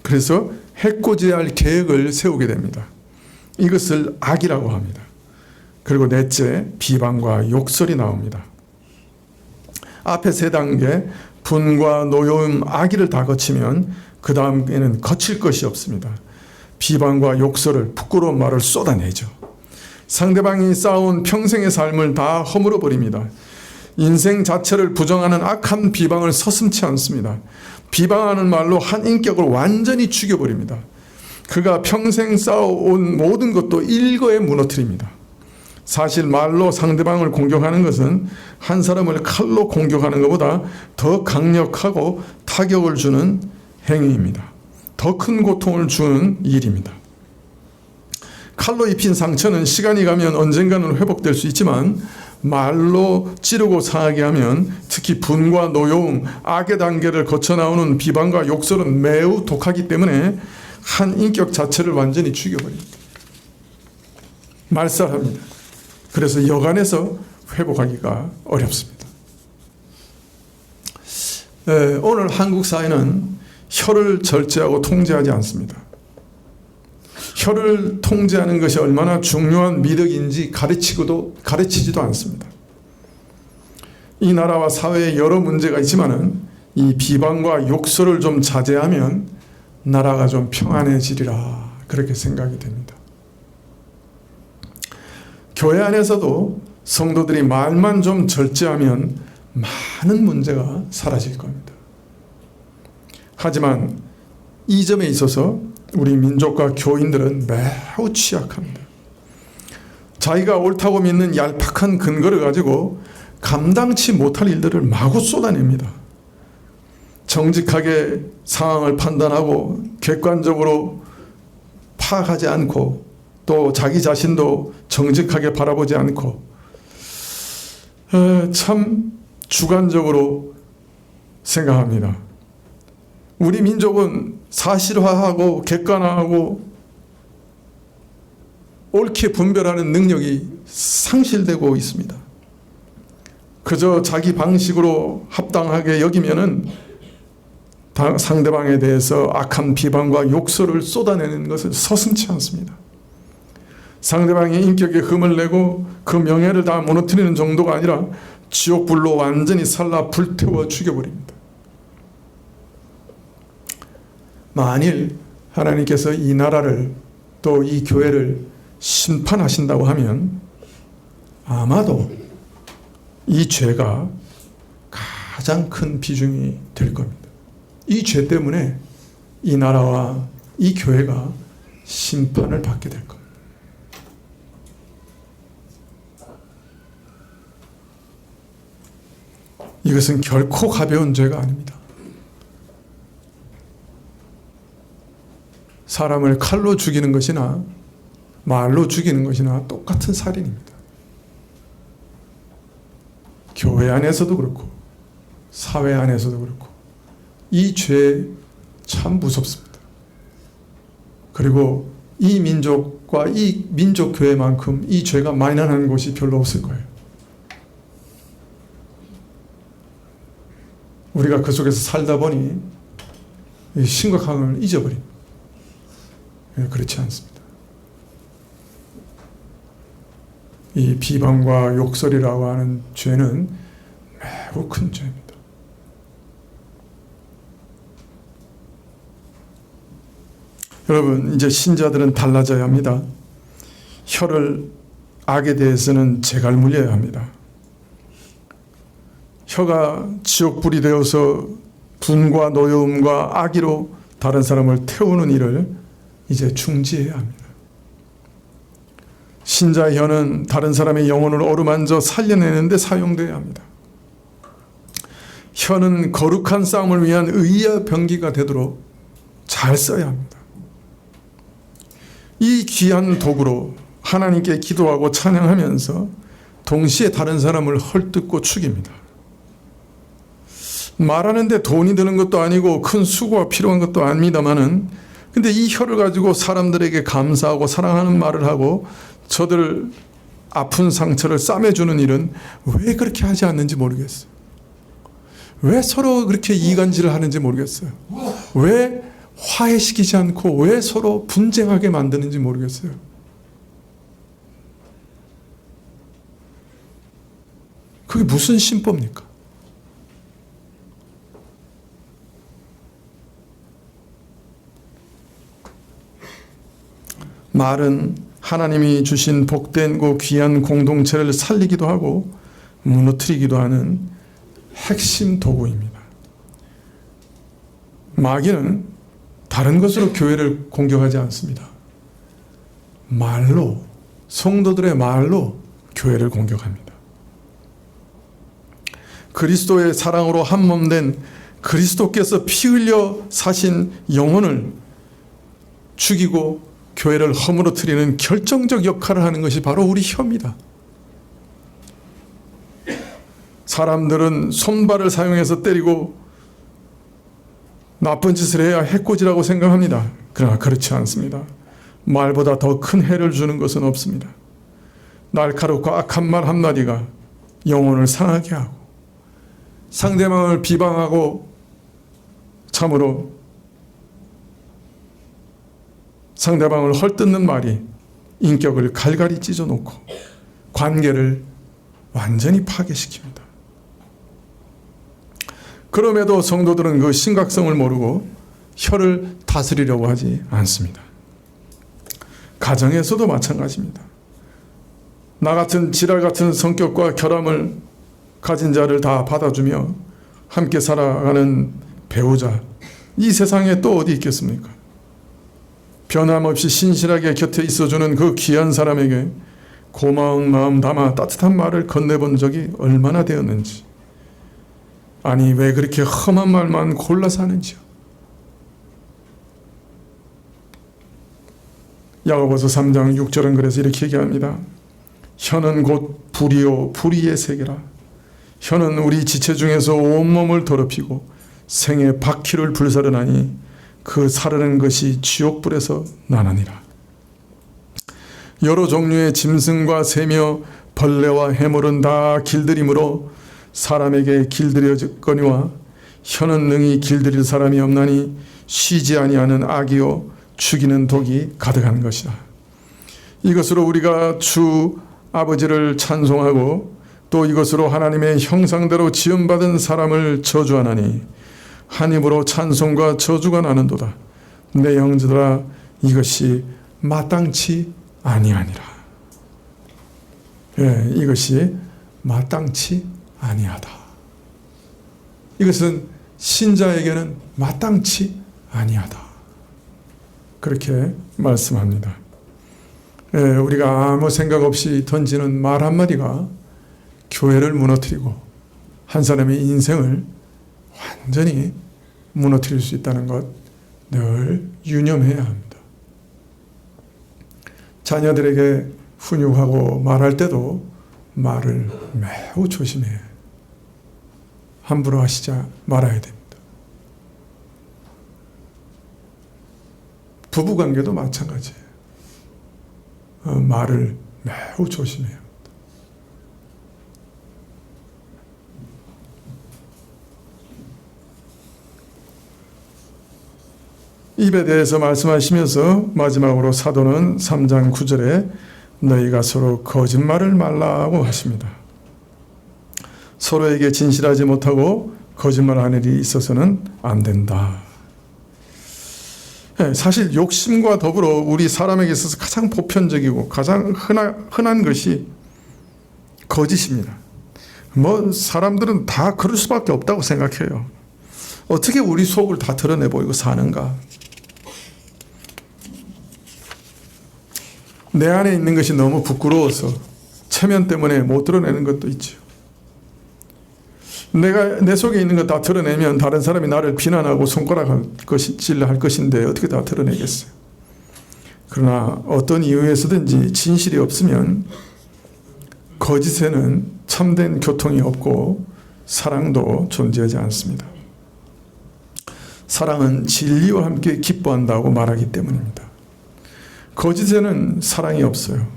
그래서 해코지할 계획을 세우게 됩니다. 이것을 악이라고 합니다. 그리고 넷째, 비방과 욕설이 나옵니다. 앞에 세 단계, 분과 노여움, 악의를 다 거치면 그 다음에는 거칠 것이 없습니다. 비방과 욕설을, 부끄러운 말을 쏟아내죠. 상대방이 쌓아온 평생의 삶을 다 허물어 버립니다. 인생 자체를 부정하는 악한 비방을 서슴지 않습니다. 비방하는 말로 한 인격을 완전히 죽여버립니다. 그가 평생 쌓아온 모든 것도 일거에 무너뜨립니다. 사실 말로 상대방을 공격하는 것은 한 사람을 칼로 공격하는 것보다 더 강력하고 타격을 주는 행위입니다. 더 큰 고통을 주는 일입니다. 칼로 입힌 상처는 시간이 가면 언젠가는 회복될 수 있지만 말로 찌르고 상하게 하면, 특히 분과 노여움, 악의 단계를 거쳐 나오는 비방과 욕설은 매우 독하기 때문에 한 인격 자체를 완전히 죽여버립니다. 말살합니다. 그래서 여간해서 회복하기가 어렵습니다. 오늘 한국 사회는 혀를 절제하고 통제하지 않습니다. 혀를 통제하는 것이 얼마나 중요한 미덕인지 가르치지도 않습니다. 이 나라와 사회에 여러 문제가 있지만은 이 비방과 욕설을 좀 자제하면 나라가 좀 평안해지리라, 그렇게 생각이 됩니다. 교회 안에서도 성도들이 말만 좀 절제하면 많은 문제가 사라질 겁니다. 하지만 이 점에 있어서 우리 민족과 교인들은 매우 취약합니다. 자기가 옳다고 믿는 얄팍한 근거를 가지고 감당치 못할 일들을 마구 쏟아냅니다. 정직하게 상황을 판단하고 객관적으로 파악하지 않고, 또 자기 자신도 정직하게 바라보지 않고, 참 주관적으로 생각합니다. 우리 민족은 사실화하고 객관화하고 옳게 분별하는 능력이 상실되고 있습니다. 그저 자기 방식으로 합당하게 여기면은 상대방에 대해서 악한 비방과 욕설을 쏟아내는 것을 서슴지 않습니다. 상대방의 인격에 흠을 내고 그 명예를 다 무너뜨리는 정도가 아니라 지옥불로 완전히 살라 불태워 죽여버립니다. 만일 하나님께서 이 나라를, 또 이 교회를 심판하신다고 하면 아마도 이 죄가 가장 큰 비중이 될 겁니다. 이 죄 때문에 이 나라와 이 교회가 심판을 받게 될 겁니다. 이것은 결코 가벼운 죄가 아닙니다. 사람을 칼로 죽이는 것이나 말로 죽이는 것이나 똑같은 살인입니다. 교회 안에서도 그렇고 사회 안에서도 그렇고 이 죄 참 무섭습니다. 그리고 이 민족과 이 민족 교회만큼 이 죄가 만연한 곳이 별로 없을 거예요. 우리가 그 속에서 살다 보니 심각함을 잊어버립니다. 그렇지 않습니다. 이 비방과 욕설이라고 하는 죄는 매우 큰 죄입니다. 여러분, 이제 신자들은 달라져야 합니다. 혀를 악에 대해서는 재갈 물려야 합니다. 혀가 지옥불이 되어서 분과 노여움과 악의로 다른 사람을 태우는 일을 이제 중지해야 합니다. 신자의 혀는 다른 사람의 영혼을 어루만져 살려내는 데 사용되어야 합니다. 혀는 거룩한 싸움을 위한 의의 병기가 되도록 잘 써야 합니다. 이 귀한 도구로 하나님께 기도하고 찬양하면서 동시에 다른 사람을 헐뜯고 죽입니다. 말하는데 돈이 드는 것도 아니고 큰 수고가 필요한 것도 아닙니다만은, 근데 이 혀를 가지고 사람들에게 감사하고 사랑하는 말을 하고 저들 아픈 상처를 싸매주는 일은 왜 그렇게 하지 않는지 모르겠어요. 왜 서로 그렇게 이간질을 하는지 모르겠어요. 왜 화해시키지 않고 왜 서로 분쟁하게 만드는지 모르겠어요. 그게 무슨 신법입니까? 말은 하나님이 주신 복된 고 귀한 공동체를 살리기도 하고 무너뜨리기도 하는 핵심 도구입니다. 마귀는 다른 것으로 교회를 공격하지 않습니다. 말로, 성도들의 말로 교회를 공격합니다. 그리스도의 사랑으로 한 몸 된 그리스도께서 피 흘려 사신 영혼을 죽이고 교회를 허물어뜨리는 결정적 역할을 하는 것이 바로 우리 혀입니다. 사람들은 손발을 사용해서 때리고 나쁜 짓을 해야 해코지라고 생각합니다. 그러나 그렇지 않습니다. 말보다 더 큰 해를 주는 것은 없습니다. 날카롭고 악한 말 한마디가 영혼을 상하게 하고 상대방을 비방하고 참으로 상대방을 헐뜯는 말이 인격을 갈갈이 찢어놓고 관계를 완전히 파괴시킵니다. 그럼에도 성도들은 그 심각성을 모르고 혀를 다스리려고 하지 않습니다. 가정에서도 마찬가지입니다. 나 같은 지랄 같은 성격과 결함을 가진 자를 다 받아주며 함께 살아가는 배우자, 이 세상에 또 어디 있겠습니까? 변함없이 신실하게 곁에 있어주는 그 귀한 사람에게 고마운 마음 담아 따뜻한 말을 건네본 적이 얼마나 되었는지, 아니 왜 그렇게 험한 말만 골라서 하는지요. 야고보서 3장 6절은 그래서 이렇게 얘기합니다. 혀는 곧 불이요 불의의 세계라. 혀는 우리 지체 중에서 온몸을 더럽히고 생의 바퀴를 불사르나니 그 사르는 것이 지옥불에서 나나니라. 여러 종류의 짐승과 새며 벌레와 해물은 다 길들임으로 사람에게 길들여졌거니와 혀는 능히 길들일 사람이 없나니 쉬지 아니하는 악이요 죽이는 독이 가득한 것이라. 이것으로 우리가 주 아버지를 찬송하고 또 이것으로 하나님의 형상대로 지음받은 사람을 저주하나니 한 입으로 찬송과 저주가 나는도다. 내 형제들아, 이것이 마땅치 아니하니라. 예, 이것이 마땅치 아니하다. 이것은 신자에게는 마땅치 아니하다. 그렇게 말씀합니다. 예, 우리가 아무 생각 없이 던지는 말 한마디가 교회를 무너뜨리고 한 사람의 인생을 완전히 무너뜨릴 수 있다는 것 늘 유념해야 합니다. 자녀들에게 훈육하고 말할 때도 말을 매우 조심해야 해요. 함부로 하시지 말아야 됩니다. 부부관계도 마찬가지예요. 말을 매우 조심해야 합니다. 입에 대해서 말씀하시면서 마지막으로 사도는 3장 9절에 너희가 서로 거짓말을 말라고 하십니다. 서로에게 진실하지 못하고 거짓말하는 일이 있어서는 안 된다. 사실 욕심과 더불어 우리 사람에게 있어서 가장 보편적이고 가장 흔한 것이 거짓입니다. 사람들은 다 그럴 수밖에 없다고 생각해요. 어떻게 우리 속을 다 드러내 보이고 사는가? 내 안에 있는 것이 너무 부끄러워서 체면 때문에 못 드러내는 것도 있죠. 내 속에 있는 것 다 드러내면 다른 사람이 나를 비난하고 손가락질을 할 것인데 어떻게 다 드러내겠어요? 그러나 어떤 이유에서든지 진실이 없으면 거짓에는 참된 교통이 없고 사랑도 존재하지 않습니다. 사랑은 진리와 함께 기뻐한다고 말하기 때문입니다. 거짓에는 사랑이 없어요.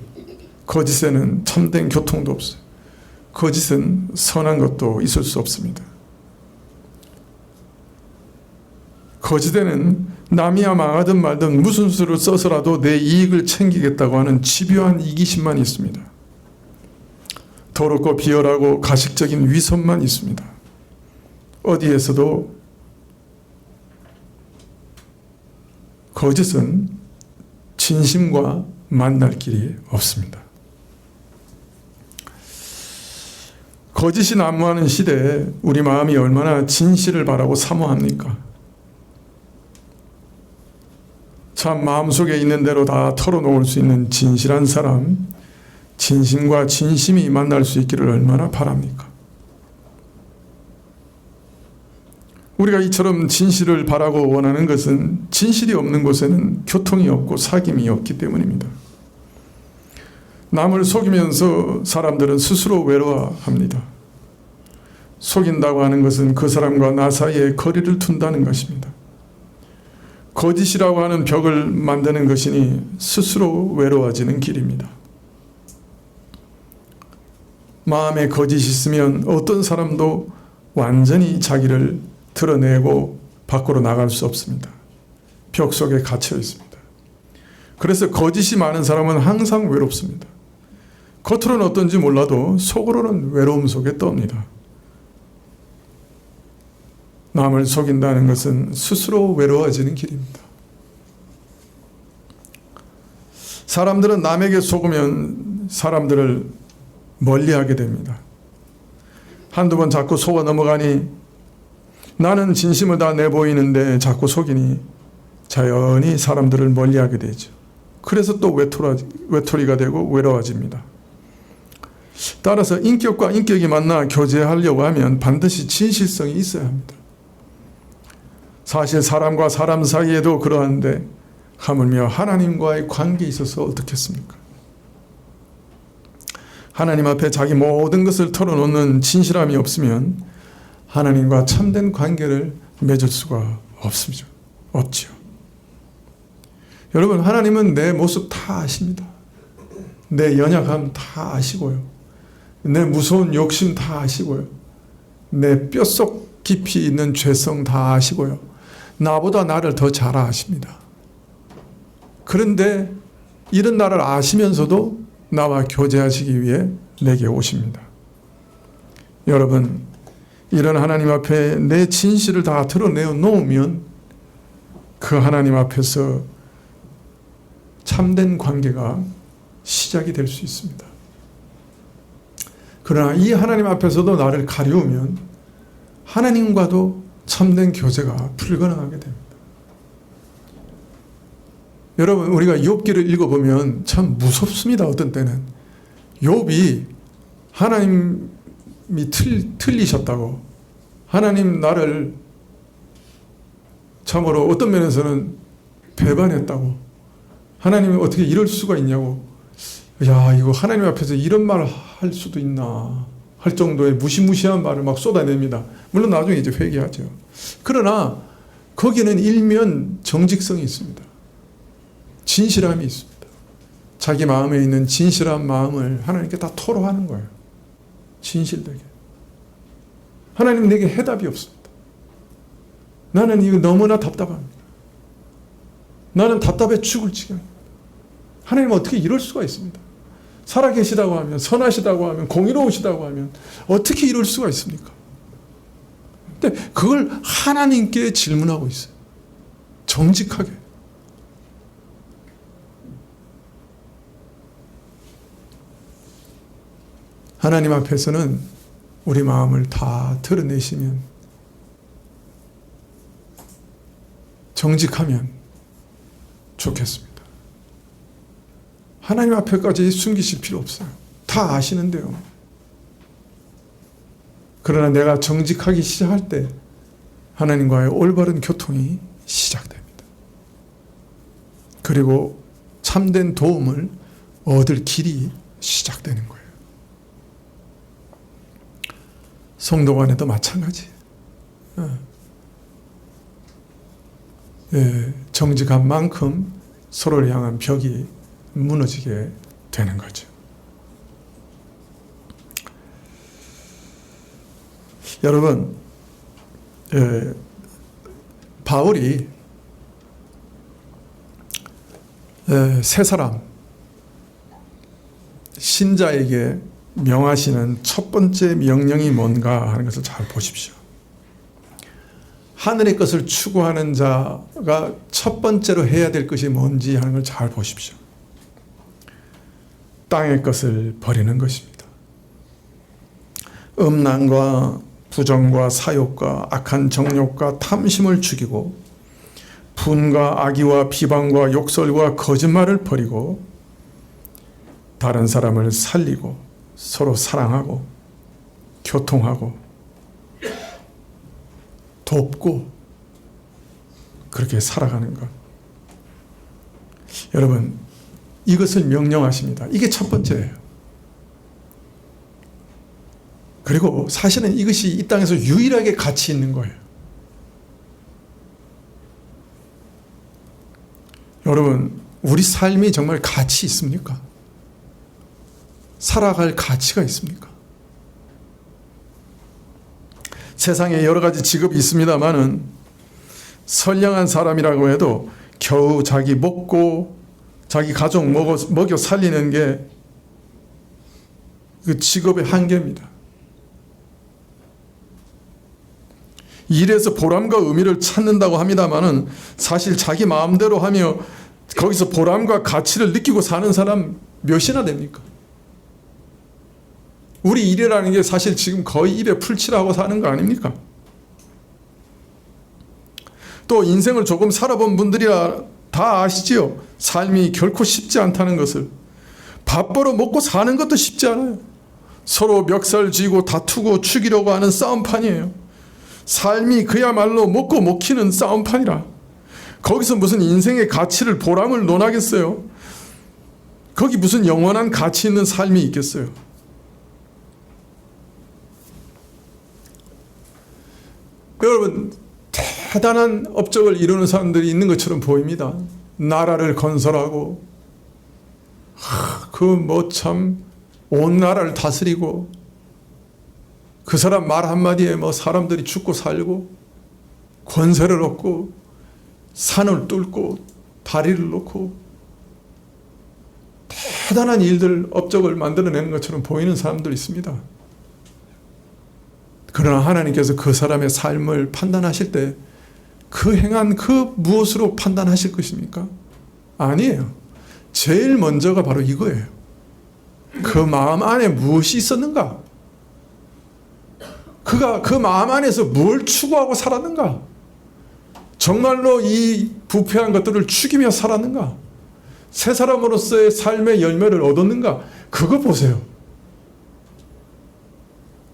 거짓에는 참된 교통도 없어요. 거짓은 선한 것도 있을 수 없습니다. 거짓에는 남이야 망하든 말든 무슨 수를 써서라도 내 이익을 챙기겠다고 하는 집요한 이기심만 있습니다. 더럽고 비열하고 가식적인 위선만 있습니다. 어디에서도 거짓은 진심과 만날 길이 없습니다. 거짓이 난무하는 시대에 우리 마음이 얼마나 진실을 바라고 사모합니까? 참 마음속에 있는 대로 다 털어놓을 수 있는 진실한 사람, 진심과 진심이 만날 수 있기를 얼마나 바랍니까? 우리가 이처럼 진실을 바라고 원하는 것은 진실이 없는 곳에는 교통이 없고 사귐이 없기 때문입니다. 남을 속이면서 사람들은 스스로 외로워합니다. 속인다고 하는 것은 그 사람과 나 사이에 거리를 둔다는 것입니다. 거짓이라고 하는 벽을 만드는 것이니 스스로 외로워지는 길입니다. 마음에 거짓이 있으면 어떤 사람도 완전히 자기를 드러내고 밖으로 나갈 수 없습니다. 벽 속에 갇혀 있습니다. 그래서 거짓이 많은 사람은 항상 외롭습니다. 겉으로는 어떤지 몰라도 속으로는 외로움 속에 떱니다. 남을 속인다는 것은 스스로 외로워지는 길입니다. 사람들은 남에게 속으면 사람들을 멀리하게 됩니다. 한두 번 자꾸 속아 넘어가니 나는 진심을 다 내보이는데 자꾸 속이니 자연히 사람들을 멀리하게 되죠. 그래서 또 외톨이가 되고 외로워집니다. 따라서 인격과 인격이 만나 교제하려고 하면 반드시 진실성이 있어야 합니다. 사실 사람과 사람 사이에도 그러한데 하물며 하나님과의 관계에 있어서 어떻겠습니까? 하나님 앞에 자기 모든 것을 털어놓는 진실함이 없으면 하나님과 참된 관계를 맺을 수가 없지요. 여러분, 하나님은 내 모습 다 아십니다. 내 연약함 다 아시고요. 내 무서운 욕심 다 아시고요. 내 뼛속 깊이 있는 죄성 다 아시고요. 나보다 나를 더 잘 아십니다. 그런데 이런 나를 아시면서도 나와 교제하시기 위해 내게 오십니다. 여러분, 이런 하나님 앞에 내 진실을 다 드러내어 놓으면 그 하나님 앞에서 참된 관계가 시작이 될 수 있습니다. 그러나 이 하나님 앞에서도 나를 가리우면 하나님과도 참된 교제가 불가능하게 됩니다. 여러분, 우리가 욥기를 읽어보면 참 무섭습니다. 어떤 때는 욥이 하나님이 틀리셨다고, 하나님 나를 참으로 어떤 면에서는 배반했다고, 하나님이 어떻게 이럴 수가 있냐고, 야, 이거 하나님 앞에서 이런 말 할 수도 있나 할 정도의 무시무시한 말을 막 쏟아냅니다. 물론 나중에 이제 회개하죠. 그러나 거기는 일면 정직성이 있습니다. 진실함이 있습니다. 자기 마음에 있는 진실한 마음을 하나님께 다 토로하는 거예요. 진실되게. 하나님, 내게 해답이 없습니다. 나는 이거 너무나 답답합니다. 나는 답답해 죽을 지경입니다. 하나님, 어떻게 이럴 수가 있습니다. 살아계시다고 하면, 선하시다고 하면, 공의로우시다고 하면 어떻게 이럴 수가 있습니까? 근데 그걸 하나님께 질문하고 있어요. 정직하게. 하나님 앞에서는 우리 마음을 다 드러내시면, 정직하면 좋겠습니다. 하나님 앞에까지 숨기실 필요 없어요. 다 아시는데요. 그러나 내가 정직하기 시작할 때 하나님과의 올바른 교통이 시작됩니다. 그리고 참된 도움을 얻을 길이 시작되는 거예요. 성도 간에도 마찬가지. 정직한 만큼 서로를 향한 벽이 무너지게 되는 거죠. 여러분, 바울이 세 사람 신자에게 명하시는 첫 번째 명령이 뭔가 하는 것을 잘 보십시오. 하늘의 것을 추구하는 자가 첫 번째로 해야 될 것이 뭔지 하는 걸 잘 보십시오. 땅의 것을 버리는 것입니다. 음란과 부정과 사욕과 악한 정욕과 탐심을 죽이고 분과 악의와 비방과 욕설과 거짓말을 버리고 다른 사람을 살리고 서로 사랑하고 교통하고 돕고 그렇게 살아가는 것. 여러분, 이것을 명령하십니다. 이게 첫 번째예요. 그리고 사실은 이것이 이 땅에서 유일하게 가치 있는 거예요. 여러분, 우리 삶이 정말 가치 있습니까? 살아갈 가치가 있습니까? 세상에 여러 가지 직업이 있습니다만은 선량한 사람이라고 해도 겨우 자기 먹고 자기 가족 먹여 살리는 게 그 직업의 한계입니다. 일에서 보람과 의미를 찾는다고 합니다만은 사실 자기 마음대로 하며 거기서 보람과 가치를 느끼고 사는 사람 몇이나 됩니까? 우리 일이라는 게 사실 지금 거의 입에 풀칠하고 사는 거 아닙니까? 또 인생을 조금 살아본 분들이라 다 아시지요? 삶이 결코 쉽지 않다는 것을. 밥벌어 먹고 사는 것도 쉽지 않아요. 서로 멱살 쥐고 다투고 죽이려고 하는 싸움판이에요. 삶이 그야말로 먹고 먹히는 싸움판이라. 거기서 무슨 인생의 가치를 보람을 논하겠어요? 거기 무슨 영원한 가치 있는 삶이 있겠어요? 여러분, 대단한 업적을 이루는 사람들이 있는 것처럼 보입니다. 나라를 건설하고 온 나라를 다스리고 그 사람 말 한마디에 사람들이 죽고 살고 권세를 얻고 산을 뚫고 다리를 놓고 대단한 일들, 업적을 만들어내는 것처럼 보이는 사람들이 있습니다. 그러나 하나님께서 그 사람의 삶을 판단하실 때 그 행한 그 무엇으로 판단하실 것입니까? 아니에요. 제일 먼저가 바로 이거예요. 그 마음 안에 무엇이 있었는가? 그가 그 마음 안에서 뭘 추구하고 살았는가? 정말로 이 부패한 것들을 죽이며 살았는가? 새 사람으로서의 삶의 열매를 얻었는가? 그거 보세요.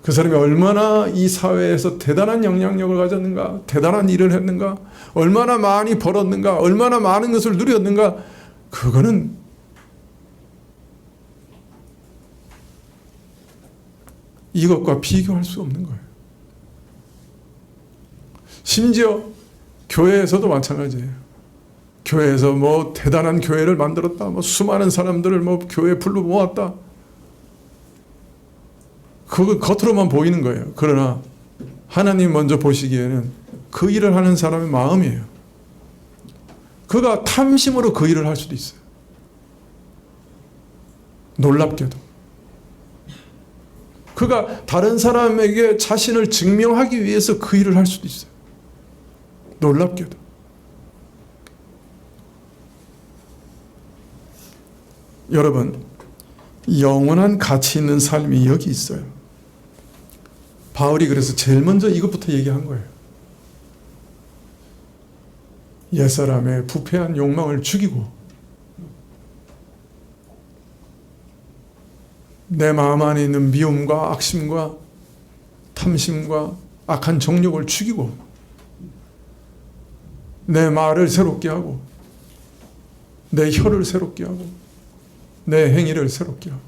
그 사람이 얼마나 이 사회에서 대단한 영향력을 가졌는가? 대단한 일을 했는가? 얼마나 많이 벌었는가? 얼마나 많은 것을 누렸는가? 그거는 이것과 비교할 수 없는 거예요. 심지어 교회에서도 마찬가지예요. 교회에서 대단한 교회를 만들었다. 수많은 사람들을 교회에 불러 모았다. 그거 겉으로만 보이는 거예요. 그러나 하나님 먼저 보시기에는 그 일을 하는 사람의 마음이에요. 그가 탐심으로 그 일을 할 수도 있어요. 놀랍게도. 그가 다른 사람에게 자신을 증명하기 위해서 그 일을 할 수도 있어요. 놀랍게도. 여러분, 영원한 가치 있는 삶이 여기 있어요. 바울이 그래서 제일 먼저 이것부터 얘기한 거예요. 옛사람의 부패한 욕망을 죽이고 내 마음 안에 있는 미움과 악심과 탐심과 악한 정욕을 죽이고 내 말을 새롭게 하고 내 혀를 새롭게 하고 내 행위를 새롭게 하고,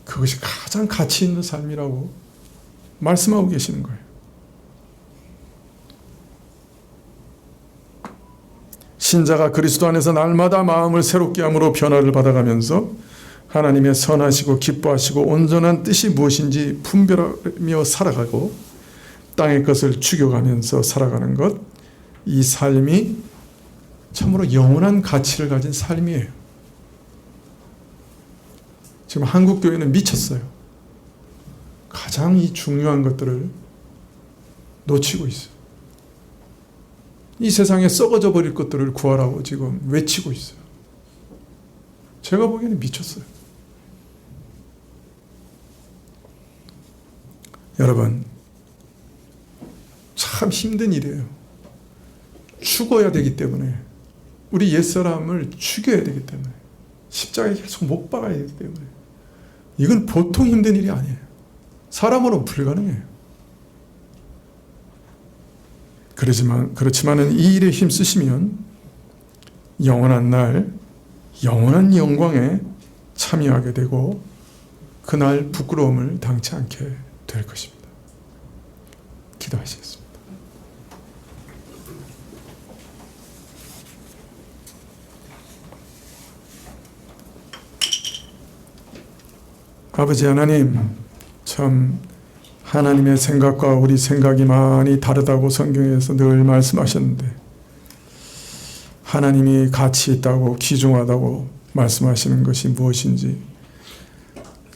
그것이 가장 가치 있는 삶이라고 말씀하고 계시는 거예요. 신자가 그리스도 안에서 날마다 마음을 새롭게 함으로 변화를 받아가면서 하나님의 선하시고 기뻐하시고 온전한 뜻이 무엇인지 분별하며 살아가고 땅의 것을 죽여가면서 살아가는 것, 이 삶이 참으로 영원한 가치를 가진 삶이에요. 지금 한국 교회는 미쳤어요. 가장 이 중요한 것들을 놓치고 있어요. 이 세상에 썩어져 버릴 것들을 구하라고 지금 외치고 있어요. 제가 보기에는 미쳤어요. 여러분, 참 힘든 일이에요. 죽어야 되기 때문에, 우리 옛사람을 죽여야 되기 때문에, 십자가에 계속 못 박아야 되기 때문에, 이건 보통 힘든 일이 아니에요. 사람으로는 불가능해요. 그렇지만은 이 일에 힘쓰시면 영원한 날, 영원한 영광에 참여하게 되고 그날 부끄러움을 당치 않게 될 것입니다. 기도하시겠습니다. 아버지 하나님, 참 하나님의 생각과 우리 생각이 많이 다르다고 성경에서 늘 말씀하셨는데, 하나님이 가치 있다고 귀중하다고 말씀하시는 것이 무엇인지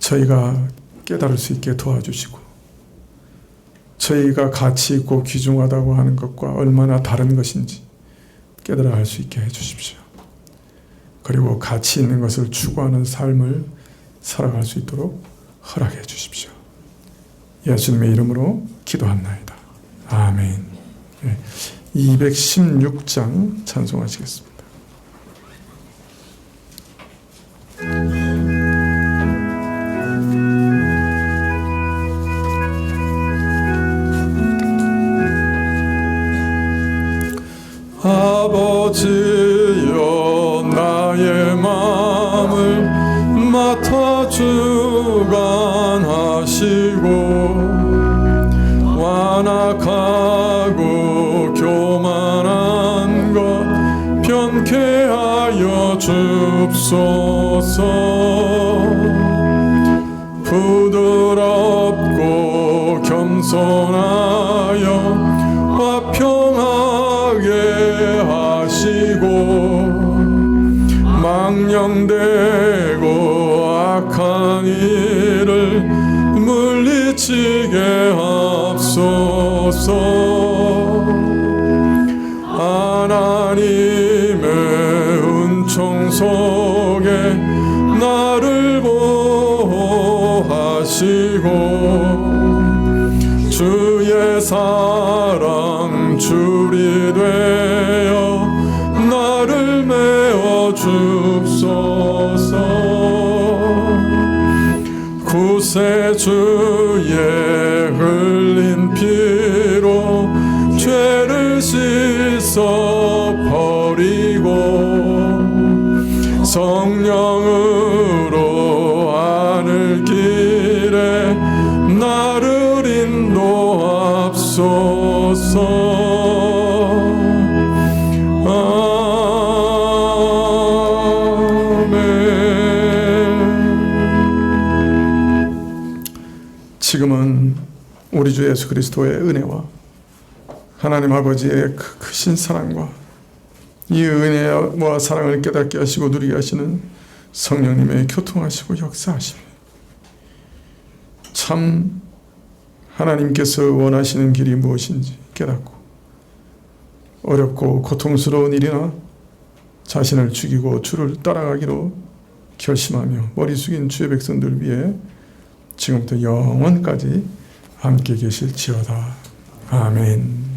저희가 깨달을 수 있게 도와주시고, 저희가 가치 있고 귀중하다고 하는 것과 얼마나 다른 것인지 깨달아 알 수 있게 해주십시오. 그리고 가치 있는 것을 추구하는 삶을 살아갈 수 있도록 허락해 주십시오. 예수님의 이름으로 기도합나이다. 아멘. 216장 찬송하시겠습니다. 아버지여, 나의 마음을 맡아 주관하시고 완악하고 교만한 것 변케 하여 줍소서. 부드럽고 겸손하여 화평하게 하시고 망령되고 악한 일을 물리치게 하옵소서. 하나님의 은총 속에 나를 보호하시고 주의 사랑 줄이 되어 나를 메워 줍소서. 구세주의 흘린 피로 죄를 씻어 버리고 성령으로 하늘 길에 나를 인도하옵소서. 지금은 우리 주 예수 그리스도의 은혜와 하나님 아버지의 크신 사랑과 이 은혜와 사랑을 깨닫게 하시고 누리게 하시는 성령님의 교통하시고 역사하심이 참 하나님께서 원하시는 길이 무엇인지 깨닫고 어렵고 고통스러운 일이나 자신을 죽이고 주를 따라가기로 결심하며 머리 숙인 주의 백성들 위해 지금부터 영원까지 함께 계실지어다. 아멘.